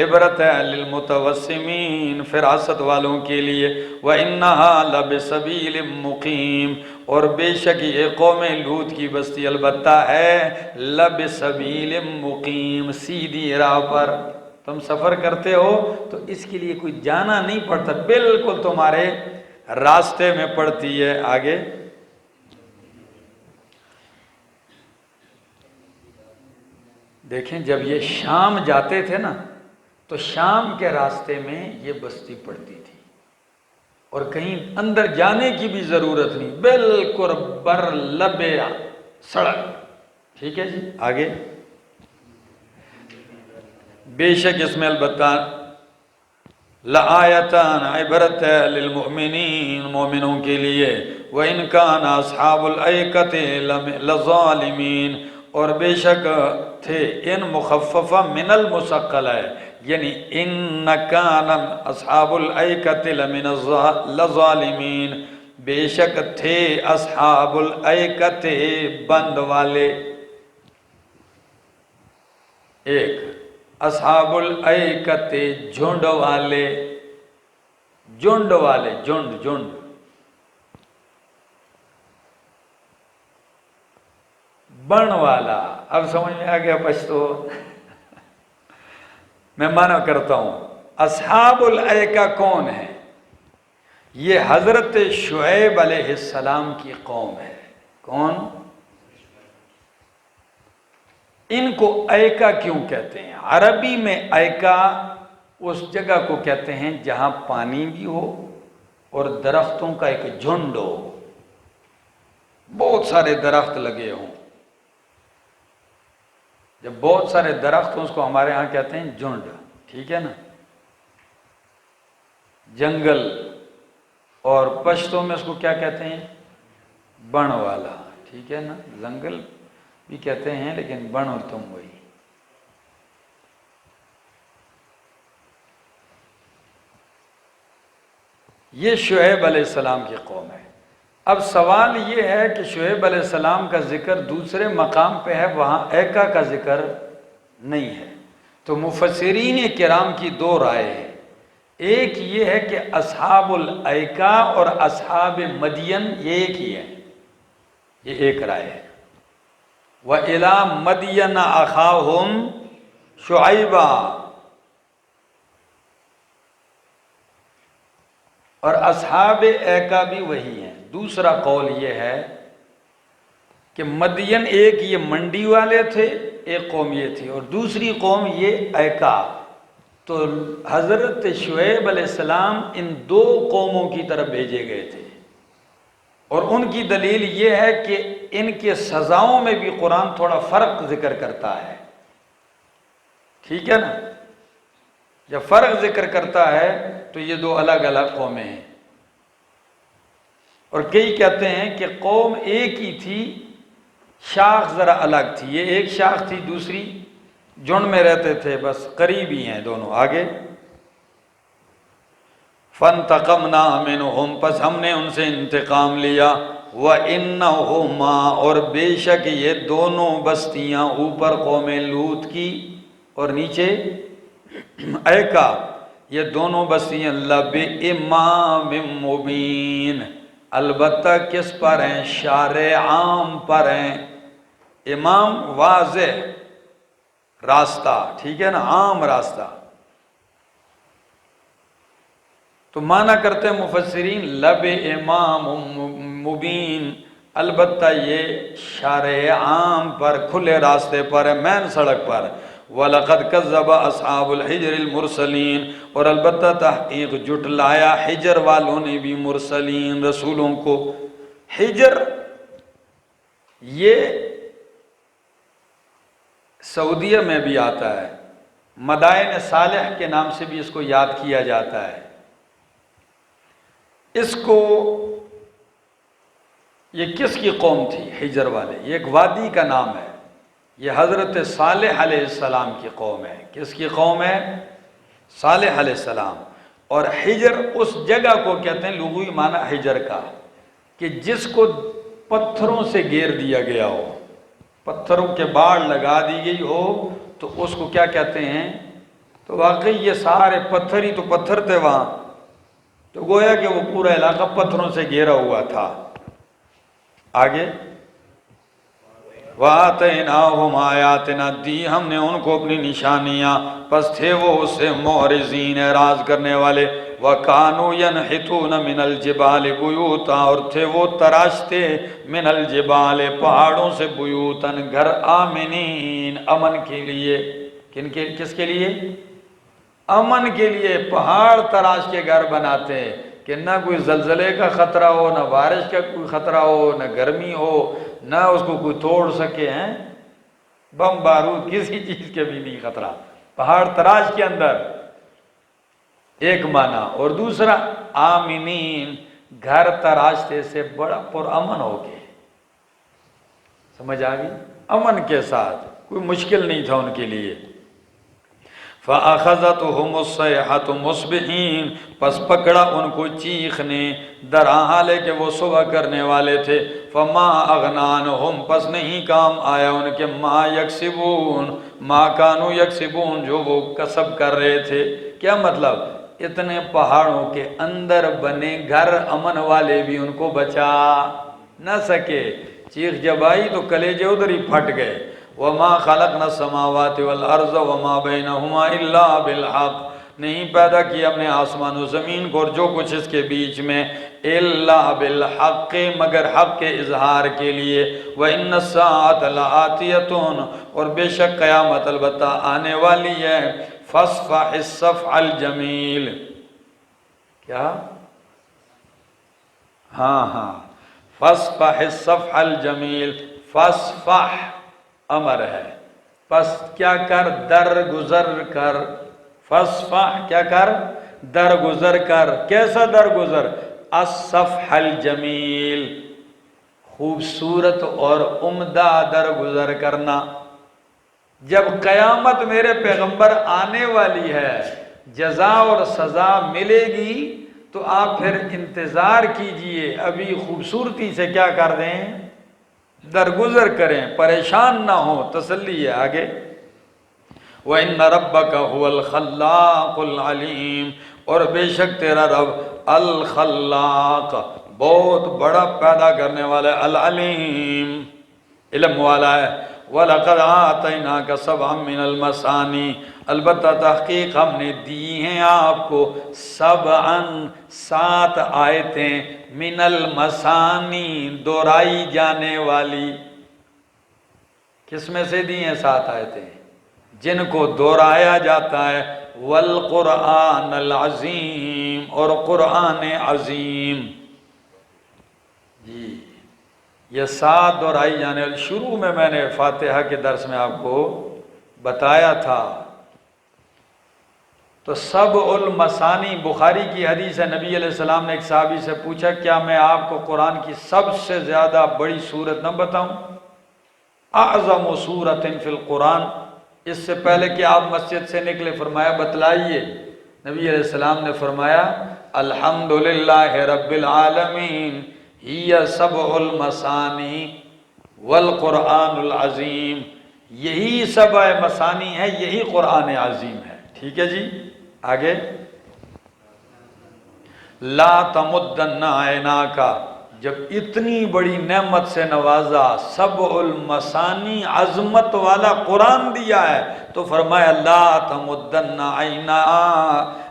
عبرت ہے، للمتوسمین، فراست والوں کے لیے۔ وَإِنَّهَا لَبِسَبِيلٍ مُقِيمٍ، اور بے شک یہ قوم لوط کی بستی البتہ ہے لَبِسَبِيلٍ مُقِيم، سیدھی راہ پر۔ تم سفر کرتے ہو تو اس کے لیے کوئی جانا نہیں پڑتا، بالکل تمہارے راستے میں پڑتی ہے۔ آگے، دیکھیں جب یہ شام جاتے تھے نا تو شام کے راستے میں یہ بستی پڑتی تھی اور کہیں اندر جانے کی بھی ضرورت نہیں، بالکل بر لب سڑک. ٹھیک ہے جی، آگے. بے شک اس میں البتہ لآیتان عبرت ہے للمؤمنین، مومنوں کے لیے. وَإِنْ كَانَ أَصْحَابُ الْأَيْكَةِ لَظَالِمِينَ، اور بے شک تھے، ان مخففہ من المثقل ہے، یعنی ان کان اصحاب الایکۃ لمن لظالمین، بے شک تھے اصحاب الایکۃ بند والے. ایک اصحاب الایکۃ جھنڈ والے، جھنڈ والے، جھنڈ جھنڈ. بن والا. اب سمجھ میں آ گیا پشتو؟ میں معنی کرتا ہوں. اصحاب الایکہ کون ہے؟ یہ حضرت شعیب علیہ السلام کی قوم ہے. کون؟ ان کو ایکا کیوں کہتے ہیں؟ عربی میں ایکا اس جگہ کو کہتے ہیں جہاں پانی بھی ہو اور درختوں کا ایک جھنڈ ہو، بہت سارے درخت لگے ہوں. جب بہت سارے درخت ہوں اس کو ہمارے ہاں کہتے ہیں جھنڈ. ٹھیک ہے نا؟ جنگل، اور پشتوں میں اس کو کیا کہتے ہیں؟ بن والا. ٹھیک ہے نا؟ جنگل بھی کہتے ہیں لیکن بن اور تم وہی. یہ شعیب علیہ السلام کی قوم ہے. اب سوال یہ ہے کہ شعیب علیہ السلام کا ذکر دوسرے مقام پہ ہے، وہاں ایکا کا ذکر نہیں ہے. تو مفسرین کرام کی دو رائے ہیں. ایک یہ ہے کہ اصحاب الایکا اور اصحاب مدین یہ ایک ہی ہے، یہ ایک رائے ہے. وَإِلَىٰ مَدْيَنَ أَخَاهُمْ شُعَيْبًا، اور اصحاب ایکا بھی وہی ہیں. دوسرا قول یہ ہے کہ مدین ایک یہ منڈی والے تھے، ایک قوم یہ تھی، اور دوسری قوم یہ ایکا. تو حضرت شعیب علیہ السلام ان دو قوموں کی طرف بھیجے گئے تھے، اور ان کی دلیل یہ ہے کہ ان کے سزاؤں میں بھی قرآن تھوڑا فرق ذکر کرتا ہے. ٹھیک ہے نا؟ جب فرق ذکر کرتا ہے تو یہ دو الگ الگ قومیں ہیں. اور کئی کہتے ہیں کہ قوم ایک ہی تھی، شاخ ذرا الگ تھی. یہ ایک شاخ تھی، دوسری جھنڈ میں رہتے تھے، بس قریبی ہیں دونوں. آگے. فَانْتَقَمْنَا مِنْهُمْ، پس ہم نے ان سے انتقام لیا. وَإِنَّهُمَا، اور بے شک یہ دونوں بستیاں، اوپر قوم لوط کی اور نیچے ایکا، یہ دونوں بستیاں لَبِإِمَامٍ مُبِينٍ، البتہ کس پر ہیں؟ شارع عام پر ہیں. امام واضح راستہ. ٹھیک ہے نا؟ عام راستہ. تو معنی کرتے ہیں مفسرین لب امام مبین، البتہ یہ شارع عام پر، کھلے راستے پر ہے، مین سڑک پر. وَلَقَدْ كَذَّبَ أَصْحَابُ الْحِجْرِ الْمُرْسَلِينَ، اور البتہ تحقیق جھٹلایا حجر والوں نے بھی مرسلین، رسولوں کو. حجر یہ سعودیہ میں بھی آتا ہے، مدائن صالح کے نام سے بھی اس کو یاد کیا جاتا ہے. اس کو، یہ کس کی قوم تھی؟ حجر والے. یہ ایک وادی کا نام ہے. یہ حضرت صالح علیہ السلام کی قوم ہے. کس کی قوم ہے؟ صالح علیہ السلام. اور حجر اس جگہ کو کہتے ہیں، لغوی معنی حجر کا، کہ جس کو پتھروں سے گھیر دیا گیا ہو، پتھروں کے باڑ لگا دی گئی ہو، تو اس کو کیا کہتے ہیں؟ تو واقعی یہ سارے پتھر ہی تو پتھر تھے وہاں، تو گویا کہ وہ پورا علاقہ پتھروں سے گھیرا ہوا تھا. آگے. وَآتَيْنَاهُمْ آیَاتِنَا، دی ہم نے ان کو اپنی نشانیاں، پس تھے وہ اس سے معرضین، اعراض کرنے والے. وَكَانُوا يَنْحِتُونَ مِنَ الْجِبَالِ بُيُوتًا، اور تھے وہ تراشتے من الجبال پہاڑوں سے بیوتاً گھر، آمنین امن کے لیے، کس کے لیے؟ امن کے لیے پہاڑ تراش کے گھر بناتے ہیں کہ نہ کوئی زلزلے کا خطرہ ہو، نہ بارش کا کوئی خطرہ ہو، نہ گرمی ہو، نہ اس کو کوئی توڑ سکے ہیں، بم بارود کسی چیز کے بھی نہیں خطرہ، پہاڑ تراش کے اندر، ایک معنی۔ اور دوسرا آمنین، گھر تراشتے سے بڑا پرامن ہو گئے، سمجھ آ گئی؟ امن کے ساتھ، کوئی مشکل نہیں تھا ان کے لیے۔ فَأَخَذَتْهُمُ الصَّيْحَةُ مُصْبِحِينَ، پس پکڑا ان کو چیخ نے در حالے کہ وہ صبح کرنے والے تھے۔ فَمَا أَغْنَانَهُمْ، پس نہیں کام آیا ان کے، ما یکسبون، ما کانوا یکسبون، جو وہ کسب کر رہے تھے۔ کیا مطلب؟ اتنے پہاڑوں کے اندر بنے گھر امن والے بھی ان کو بچا نہ سکے، چیخ جب آئی تو کلیجے ادھر ہی پھٹ گئے۔ وَمَا خَلَقْنَا السَّمَاوَاتِ وَالْأَرْضَ وَمَا بَيْنَهُمَا إِلَّا بِالْحَقِّ، نہیں پیدا کیا ہم نے آسمان و زمین کو اور جو کچھ اس کے بیچ میں، إِلَّا بِالْحَقِّ، مگر حق کے اظہار کے لیے۔ وَإِنَّ السَّاعَةَ لَآتِيَةٌ، اور بے شک قیامت البتہ آنے والی ہے۔ فَاصْفَحِ الصَّفْحَ الْجَمِيلَ، کیا؟ ہاں، فَاصْفَحِ الصَّفْحَ الْجَمِيلَ، فَاصْفَحْ امر ہے، پس کیا کر؟ درگزر کر، فَاصْفَحْ کیا کر؟ درگزر کر، کیسا درگزر؟ الصفح الجمیل، خوبصورت اور عمدہ درگزر کرنا۔ جب قیامت میرے پیغمبر آنے والی ہے، جزا اور سزا ملے گی، تو آپ پھر انتظار کیجئے، ابھی خوبصورتی سے کیا کر دیں؟ درگزر کریں، پریشان نہ ہوں، تسلی ہے آگے۔ وَإِنَّ رَبَّكَ هُوَ الْخَلَّاقُ الْعَلِيمُ، اور بے شک تیرا رب الخلاق، بہت بڑا پیدا کرنے والا، العلیم، علم والا ہے۔ وَلَقَدْ آتَيْنَاكَ سَبْعًا مِّنَ الْمَثَانِي، البتہ تحقیق ہم نے دی ہیں آپ کو، سبعاً 7 آیتیں، من المثانی، دہرائی جانے والی۔ کس میں سے دی ہیں 7 آیتیں؟ جن کو دہرایا جاتا ہے، والقرآن العظیم، اور قرآن عظیم۔ جی یہ 7 دہرائی جانے والی، شروع میں نے فاتحہ کے درس میں آپ کو بتایا تھا۔ تو سبع المثانی بخاری کی حدیث ہے، نبی علیہ السلام نے ایک صحابی سے پوچھا کیا میں آپ کو قرآن کی سب سے زیادہ بڑی سورت نہ بتاؤں؟ اعظم سورۃ فی القرآن، اس سے پہلے کہ آپ مسجد سے نکلے فرمایا بتلائیے۔ نبی علیہ السلام نے فرمایا الحمدللہ رب العالمین، ہی سبع المثانی والقرآن العظیم، یہی سبع مثانی ہے، یہی قرآن عظیم ہے۔ ٹھیک ہے جی، آگے۔ لا تمدن عیناک، جب اتنی بڑی نعمت سے نوازا، سبع المثانی عظمت والا قرآن دیا ہے، تو فرمایا لا تمدن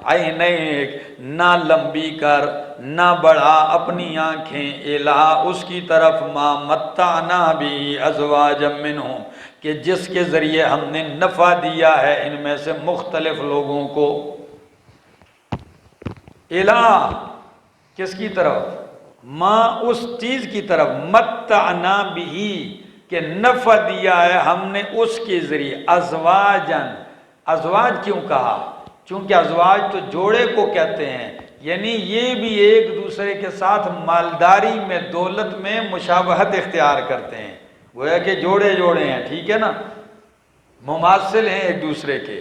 عینیک، نہ لمبی کر، نہ بڑھا اپنی آنکھیں، الہ اس کی طرف، ما متعنا بھی ازواجا منہم، کہ جس کے ذریعے ہم نے نفع دیا ہے ان میں سے مختلف لوگوں کو۔ الہ کس کی طرف؟ ماں اس چیز کی طرف، متعنا بھی کہ نفع دیا ہے ہم نے اس کے ذریعے، ازواجن، ازواج کیوں کہا؟ چونکہ ازواج تو جوڑے کو کہتے ہیں، یعنی یہ بھی ایک دوسرے کے ساتھ مالداری میں، دولت میں مشابہت اختیار کرتے ہیں، گویا کہ جوڑے جوڑے ہیں، ٹھیک ہے نا، مماثل ہیں ایک دوسرے کے۔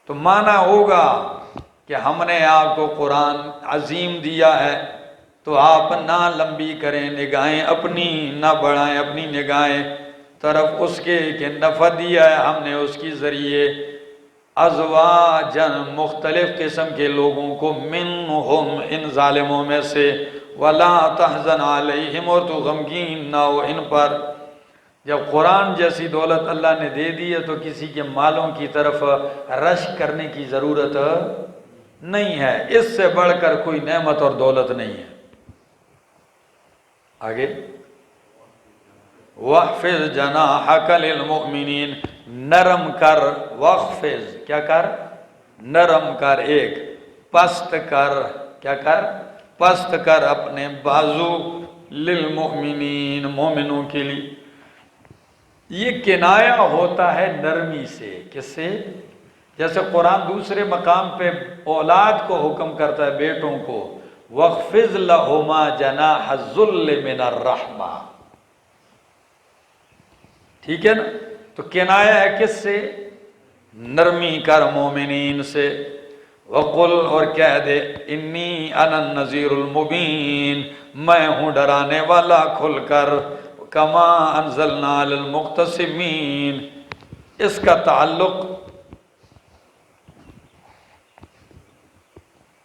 تو معنی ہوگا کہ ہم نے آپ کو قرآن عظیم دیا ہے تو آپ نہ لمبی کریں نگاہیں اپنی، نہ بڑھائیں اپنی نگاہیں طرف اس کے کہ نفع دیا ہے ہم نے اس کی ذریعے، ازواجن مختلف قسم کے لوگوں کو، منہم ان ظالموں میں سے، ولا تحزن علیہم، اور تو غمگین نہ ہو ان پر۔ جب قرآن جیسی دولت اللہ نے دے دی ہے تو کسی کے مالوں کی طرف رش کرنے کی ضرورت نہیں ہے، اس سے بڑھ کر کوئی نعمت اور دولت نہیں ہے۔ آگے وَاخْفِضْ جَنَاحَكَ لِلْمُؤْمِنِينَ، نرم کر، واخفض کیا کر، نرم کر، ایک پست کر، کیا کر، پست کر اپنے بازو، للمؤمنین مومنوں کے لیے۔ یہ کنایا ہوتا ہے نرمی سے، کس سے؟ جیسے قرآن دوسرے مقام پہ اولاد کو حکم کرتا ہے، بیٹوں کو، وَاخْفِضْ لَهُمَا جَنَاحَ الذُّلِّ مِنَ الرَّحْمَةِ، ٹھیک ہے نا؟ تو کنایا ہے کس سے؟ نرمی کر مومنین سے۔ وقل، اور کہہ دے، انی انا النذیر المبین، میں ہوں ڈرانے والا کھل کر، کما انزلنا علی المقتسمین۔ اس کا تعلق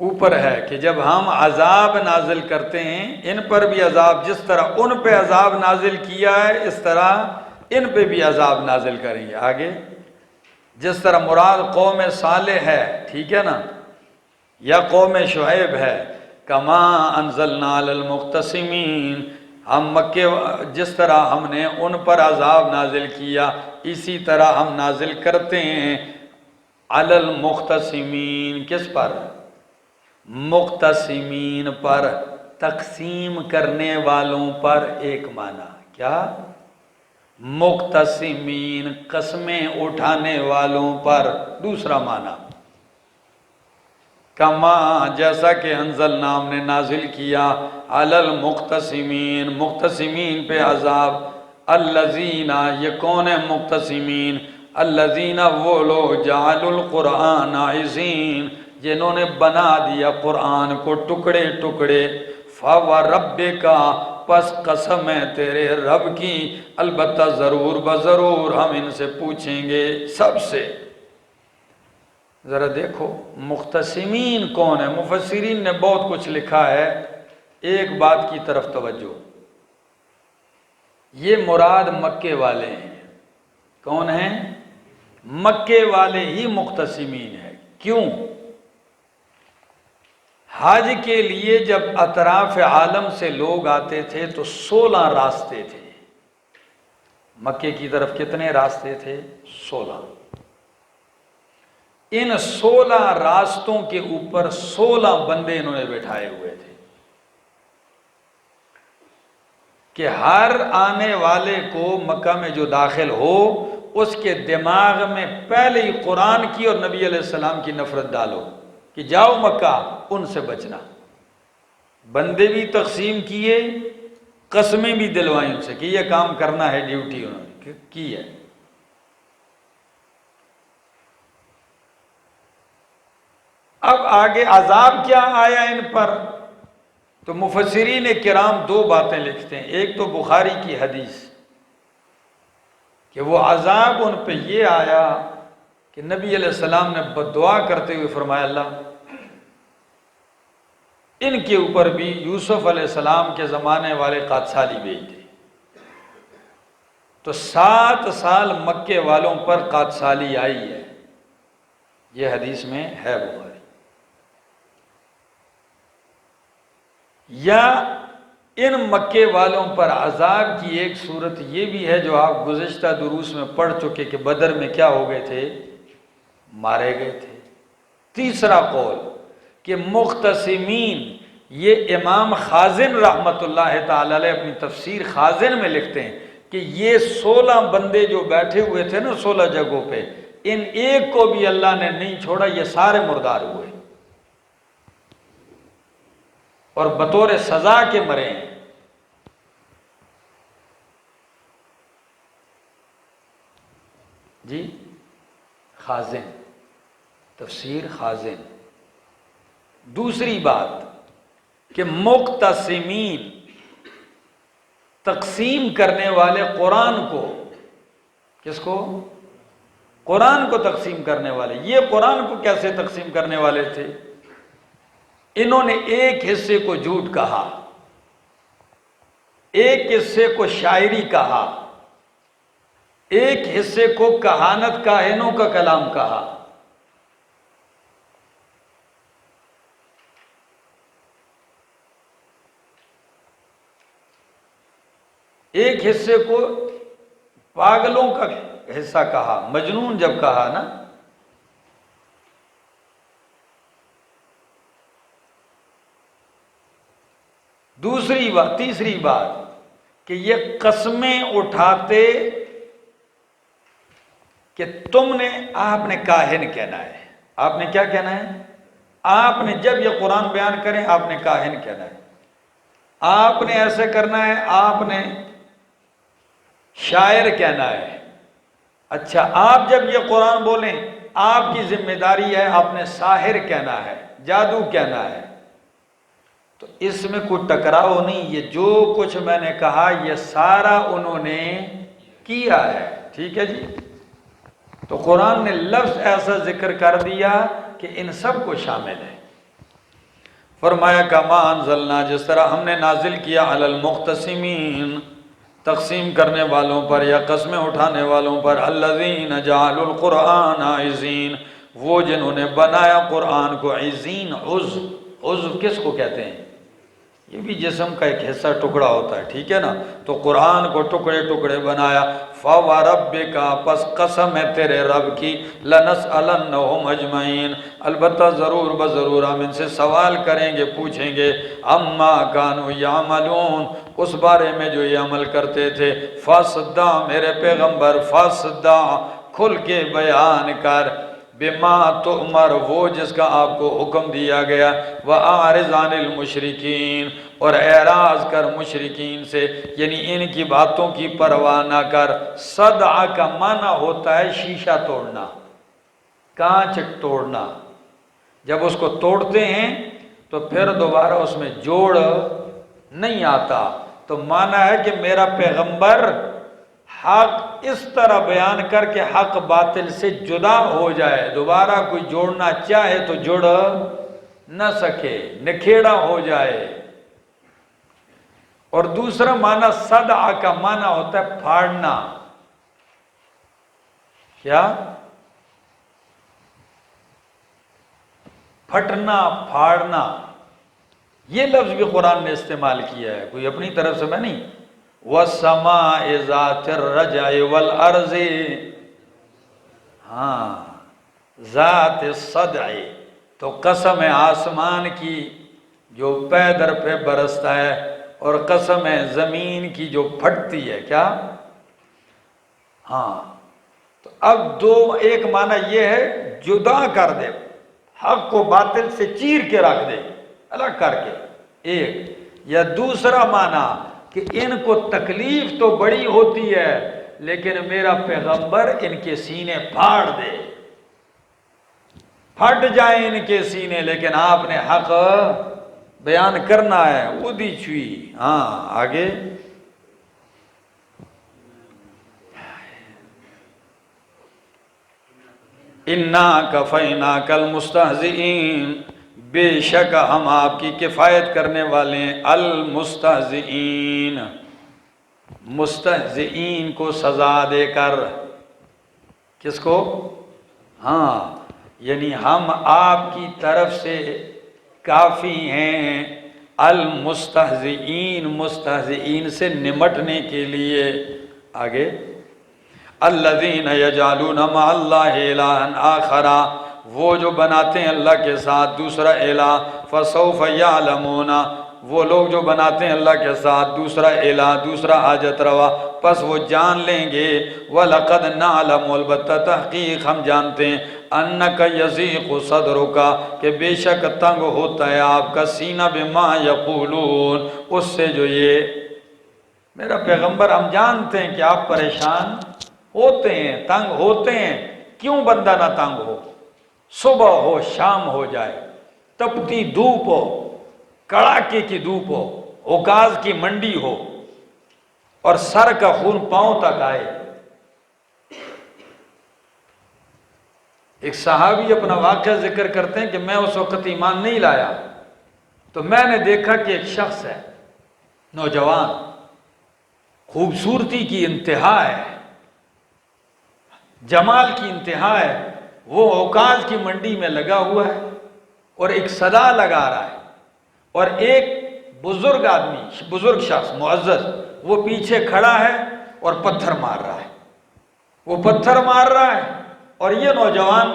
اوپر ہے کہ جب ہم عذاب نازل کرتے ہیں، ان پر بھی عذاب، جس طرح ان پہ عذاب نازل کیا ہے اس طرح ان پہ بھی عذاب نازل کریں گے۔ آگے جس طرح مراد قوم صالح ہے، ٹھیک ہے نا، یا قوم شعیب ہے، کما انزلنا علی المقتسمین، ہم مکے، جس طرح ہم نے ان پر عذاب نازل کیا اسی طرح ہم نازل کرتے ہیں علی المقتسمین، کس پر؟ مقتسمین پر، تقسیم کرنے والوں پر، ایک معنی کیا؟ مقتسمین، قسمیں اٹھانے والوں پر، دوسرا معنی کما، جیسا کہ انزلنا، ہم نے نازل کیا، علی المقتسمین، مقتسمین پہ عذاب، الذین، یہ کون ہے مقتسمین؟ الذین، وہ لوگ، جعلوا القرآن عضین، جنہوں نے بنا دیا قرآن کو ٹکڑے ٹکڑے، فَوَرَبِّكَ، پس قسم ہے تیرے رب کی، البتہ ضرور بضرور ہم ان سے پوچھیں گے، سب سے۔ ذرا دیکھو مقتسمین کون ہے؟ مفسرین نے بہت کچھ لکھا ہے، ایک بات کی طرف توجہ، یہ مراد مکے والے ہیں۔ کون ہیں؟ مکے والے ہی مقتسمین ہیں۔ کیوں؟ حج کے لیے جب اطراف عالم سے لوگ آتے تھے تو 16 راستے تھے۔ مکے کی طرف کتنے راستے تھے؟ 16۔ ان 16 راستوں کے اوپر 16 بندے انہوں نے بٹھائے ہوئے تھے کہ ہر آنے والے کو مکہ میں جو داخل ہو اس کے دماغ میں پہلے ہی قرآن کی اور نبی علیہ السلام کی نفرت ڈالو کہ جاؤ مکہ، ان سے بچنا۔ بندے بھی تقسیم کیے، قسمیں بھی دلوائیں ان سے کہ یہ کام کرنا ہے، ڈیوٹی انہوں نے کی ہے۔ اب آگے عذاب کیا آیا ان پر؟ تو مفسرین کرام دو باتیں لکھتے ہیں۔ ایک تو بخاری کی حدیث کہ وہ عذاب ان پہ یہ آیا کہ نبی علیہ السلام نے بددعا کرتے ہوئے فرمایا، اللہ ان کے اوپر بھی یوسف علیہ السلام کے زمانے والے قادسالی بھیج دے۔ تو 7 سال مکے والوں پر قادسالی آئی ہے، یہ حدیث میں ہے بخاری۔ یا ان مکے والوں پر عذاب کی ایک صورت یہ بھی ہے جو آپ گزشتہ دروس میں پڑھ چکے کہ بدر میں کیا ہو گئے تھے؟ مارے گئے تھے۔ تیسرا قول کہ مقتسمین، یہ امام خازن رحمت اللہ تعالی علیہ اپنی تفسیر خازن میں لکھتے ہیں کہ یہ 16 بندے جو بیٹھے ہوئے تھے نا 16 جگہوں پہ، ان ایک کو بھی اللہ نے نہیں چھوڑا، یہ سارے مردار ہوئے اور بطور سزا کے مرے ہیں۔ جی خازن، تفسیر خازن۔ دوسری بات کہ مقتسمین، تقسیم کرنے والے قرآن کو، کس کو؟ قرآن کو تقسیم کرنے والے۔ یہ قرآن کو کیسے تقسیم کرنے والے تھے؟ انہوں نے ایک حصے کو جھوٹ کہا، ایک حصے کو شاعری کہا، ایک حصے کو کہانت کاہنوں کا کلام کہا۔ ایک حصے کو پاگلوں کا حصہ کہا، مجنون جب کہا نا، دوسری بات، تیسری بات کہ یہ قسمیں اٹھاتے کہ تم نے، آپ نے کاہن کہنا ہے، آپ نے کیا کہنا ہے؟ آپ نے جب یہ قرآن بیان کریں آپ نے کاہن کہنا ہے، آپ نے ایسے کرنا ہے، آپ نے شاعر کہنا ہے۔ اچھا، آپ جب یہ قرآن بولیں آپ کی ذمہ داری ہے، آپ نے ساحر کہنا ہے، جادو کہنا ہے۔ تو اس میں کوئی ٹکراؤ نہیں، یہ جو کچھ میں نے کہا یہ سارا انہوں نے کیا ہے، ٹھیک ہے جی۔ تو قرآن نے لفظ ایسا ذکر کر دیا کہ ان سب کو شامل ہے۔ فرمایا کما انزلنا، جس طرح ہم نے نازل کیا علی المقتسمین، تقسیم کرنے والوں پر یا قسمیں اٹھانے والوں پر، الذین جعلوا القرآن عزین، وہ جنہوں نے بنایا قرآن کو عزین، عضو کس کو کہتے ہیں؟ یہ بھی جسم کا ایک حصہ ٹکڑا ہوتا ہے، ٹھیک ہے نا، تو قرآن کو ٹکڑے ٹکڑے بنایا۔ فَوَرَبِّكَ، پس قسم ہے تیرے رب کی، لَنَسْأَلَنَّهُمْ أَجْمَعِينَ، البتہ ضرور بضرور ہم ان سے سوال کریں گے، پوچھیں گے، اَمَّا كَانُوا يَعْمَلُونَ، اس بارے میں جو یہ عمل کرتے تھے۔ فَاصْدَعْ، میرے پیغمبر، فَاصْدَعْ، کھل کے بیان کر، بما تؤمر، وہ جس کا آپ کو حکم دیا گیا، وَأَعْرِضْ عَنِ الْمُشْرِكِينَ، اور اعراض کر مشرکین سے، یعنی ان کی باتوں کی پرواہ نہ کر۔ صدع کا معنی ہوتا ہے شیشہ توڑنا، کانچ توڑنا، جب اس کو توڑتے ہیں تو پھر دوبارہ اس میں جوڑ نہیں آتا، تو معنی ہے کہ میرا پیغمبر حق اس طرح بیان کر کے حق باطل سے جدا ہو جائے، دوبارہ کوئی جوڑنا چاہے تو جڑ نہ سکے، نکھیڑا ہو جائے۔ اور دوسرا معنی صدع کا معنی ہوتا ہے پھاڑنا، کیا؟ پھٹنا، پھاڑنا، یہ لفظ بھی قرآن نے استعمال کیا ہے، کوئی اپنی طرف سے میں نہیں۔ وَالسَّمَاءِ ذَاتِ الرَّجْعِ وَالْأَرْضِ، ہاں، ذات الصدع، تو قسم ہے آسمان کی جو پے در پہ برستا ہے، اور قسم ہے زمین کی جو پھٹتی ہے، کیا؟ ہاں، تو اب دو، ایک معنی یہ ہے جدا کر دے، حق کو باطل سے چیر کے رکھ دے، الگ کر کے، ایک، یا دوسرا معنی کہ ان کو تکلیف تو بڑی ہوتی ہے لیکن میرا پیغمبر ان کے سینے پھاڑ دے، پھٹ جائیں ان کے سینے، لیکن آپ نے حق بیان کرنا ہے، وہ دی چھوئی۔ ہاں، آگے اِنَّا كَفَيْنَاكَ الْمُسْتَهْزِئِينَ، بے شک ہم آپ کی کفایت کرنے والے ہیں، المستہزئین، مستہزئین کو سزا دے کر، کس کو؟ ہاں، یعنی ہم آپ کی طرف سے کافی ہیں، المستہزئین، مستہزئین سے نمٹنے کے لیے۔ آگے الذین یجعلون مع اللہ الہا آخر، وہ جو بناتے ہیں اللہ کے ساتھ دوسرا الہ، فسوف یعلمون، وہ لوگ جو بناتے ہیں اللہ کے ساتھ دوسرا الہ، دوسرا حاجت روا، پس وہ جان لیں گے، وَلَقَدْ نَعْلَمُ، البتہ تحقیق ہم جانتے ہیں، أَنَّكَ يَضِيقُ صَدْرُكَ، کہ بے شک تنگ ہوتا ہے آپ کا سینہ، بِمَا يَقُولُونَ، اس سے جو یہ، میرا پیغمبر ہم جانتے ہیں کہ آپ پریشان ہوتے ہیں، تنگ ہوتے ہیں، کیوں بندہ نہ تنگ ہو؟ صبح ہو، شام ہو جائے، تپتی دھوپ ہو، کڑاکے کی دھوپ ہو، اوکاز کی منڈی ہو، اور سر کا خون پاؤں تک آئے۔ ایک صحابی اپنا واقعہ ذکر کرتے ہیں کہ میں اس وقت ایمان نہیں لایا، تو میں نے دیکھا کہ ایک شخص ہے، نوجوان، خوبصورتی کی انتہا ہے، جمال کی انتہا ہے، وہ اوکاز کی منڈی میں لگا ہوا ہے اور ایک صدا لگا رہا ہے، اور ایک بزرگ آدمی، بزرگ شخص معزز، وہ پیچھے کھڑا ہے اور پتھر مار رہا ہے، وہ پتھر مار رہا ہے، اور یہ نوجوان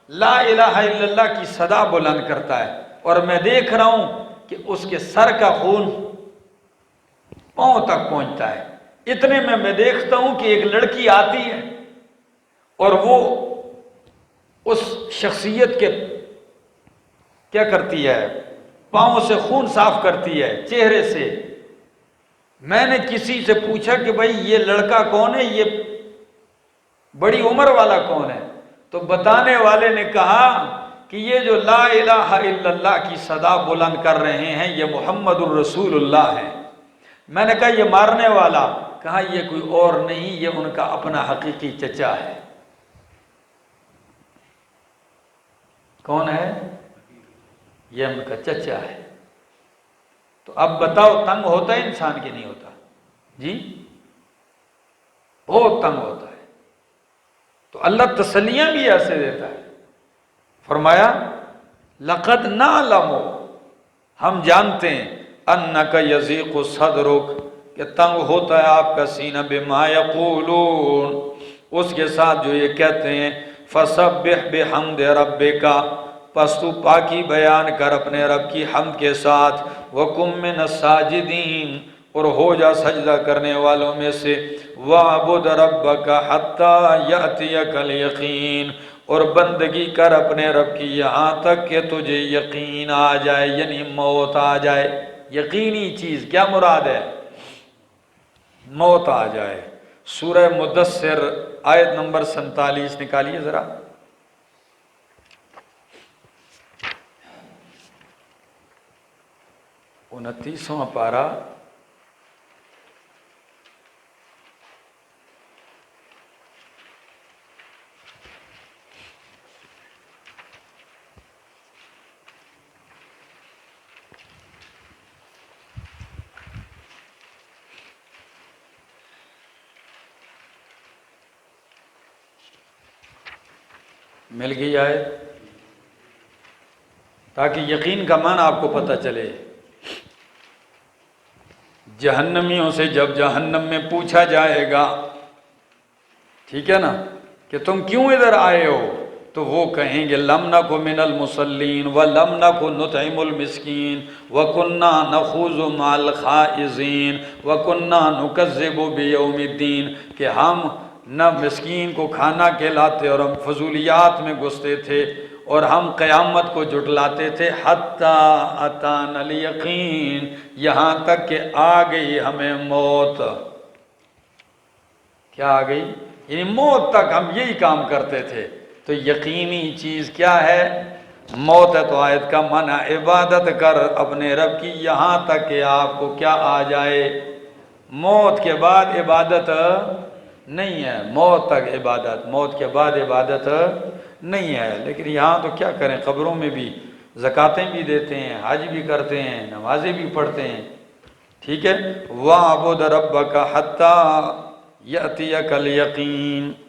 لا الہ الا اللہ کی صدا بلند کرتا ہے، اور میں دیکھ رہا ہوں کہ اس کے سر کا خون پاؤں تک پہنچتا ہے۔ اتنے میں دیکھتا ہوں کہ ایک لڑکی آتی ہے اور وہ اس شخصیت کے کیا کرتی ہے، پاؤں سے خون صاف کرتی ہے چہرے سے۔ میں نے کسی سے پوچھا کہ بھائی یہ لڑکا کون ہے، یہ بڑی عمر والا کون ہے؟ تو بتانے والے نے کہا کہ یہ جو لا الہ الا اللہ کی صدا بلند کر رہے ہیں یہ محمد الرسول اللہ ہے۔ میں نے کہا یہ مارنے والا؟ کہا یہ کوئی اور نہیں، یہ ان کا اپنا حقیقی چچا ہے۔ کون ہے؟ یہ ان کا چچا ہے۔ تو اب بتاؤ تنگ ہوتا ہے انسان کی نہیں ہوتا؟ جی بہت تنگ ہوتا ہے۔ تو اللہ تسلیاں بھی ایسے دیتا ہے، فرمایا لقد نعلم، ہم جانتے ہیں، انک یضیق صدرک، کہ تنگ ہوتا ہے آپ کا سینہ، بما یقولون، اس کے ساتھ جو یہ کہتے ہیں، فسبح بحمد ربک، پس تو پاکی بیان کر اپنے رب کی حمد کے ساتھ، وکم من الساجدین، اور ہو جا سجدہ کرنے والوں میں سے، وَعْبُدْ رَبَّكَ حَتَّى يَأْتِيَكَ الْيَقِينَ، اور بندگی کر اپنے رب کی یہاں تک کہ تجھے یقین آ جائے، یعنی موت آ جائے۔ یقینی چیز کیا مراد ہے؟ موت آ جائے۔ سورہ مدثر آیت نمبر 47 نکالیے ذرا۔ انتیسواں پارہ، مل گئی آیت؟ تاکہ یقین کا معنی آپ کو پتہ چلے۔ جہنمیوں سے جب جہنم میں پوچھا جائے گا، ٹھیک ہے نا، کہ تم کیوں ادھر آئے ہو، تو وہ کہیں گے لم نک من المصلین ولم نک نطعم المسکین وکنا نخوض مع الخائضین وکنا نکذب بیوم الدین، کہ ہم نہ مسکین کو کھانا کھلاتے اور ہم فضولیات میں گھستے تھے اور ہم قیامت کو جھٹلاتے تھے، حتیٰ اتانا الیقین، یہاں تک کہ آ گئی ہمیں موت۔ کیا آ گئی؟ یعنی موت تک ہم یہی کام کرتے تھے۔ تو یقینی چیز کیا ہے؟ موت ہے۔ تو آیت کا معنی عبادت کر اپنے رب کی یہاں تک کہ آپ کو کیا آ جائے؟ موت کے بعد عبادت نہیں ہے، موت تک عبادت، موت کے بعد عبادت نہیں ہے۔ لیکن یہاں تو کیا کریں، قبروں میں بھی زکاتیں بھی دیتے ہیں، حج بھی کرتے ہیں، نمازیں بھی پڑھتے ہیں، ٹھیک ہے۔ وَاعْبُدْ رَبَّكَ حَتَّى يَأْتِيَكَ الْيَقِينُ۔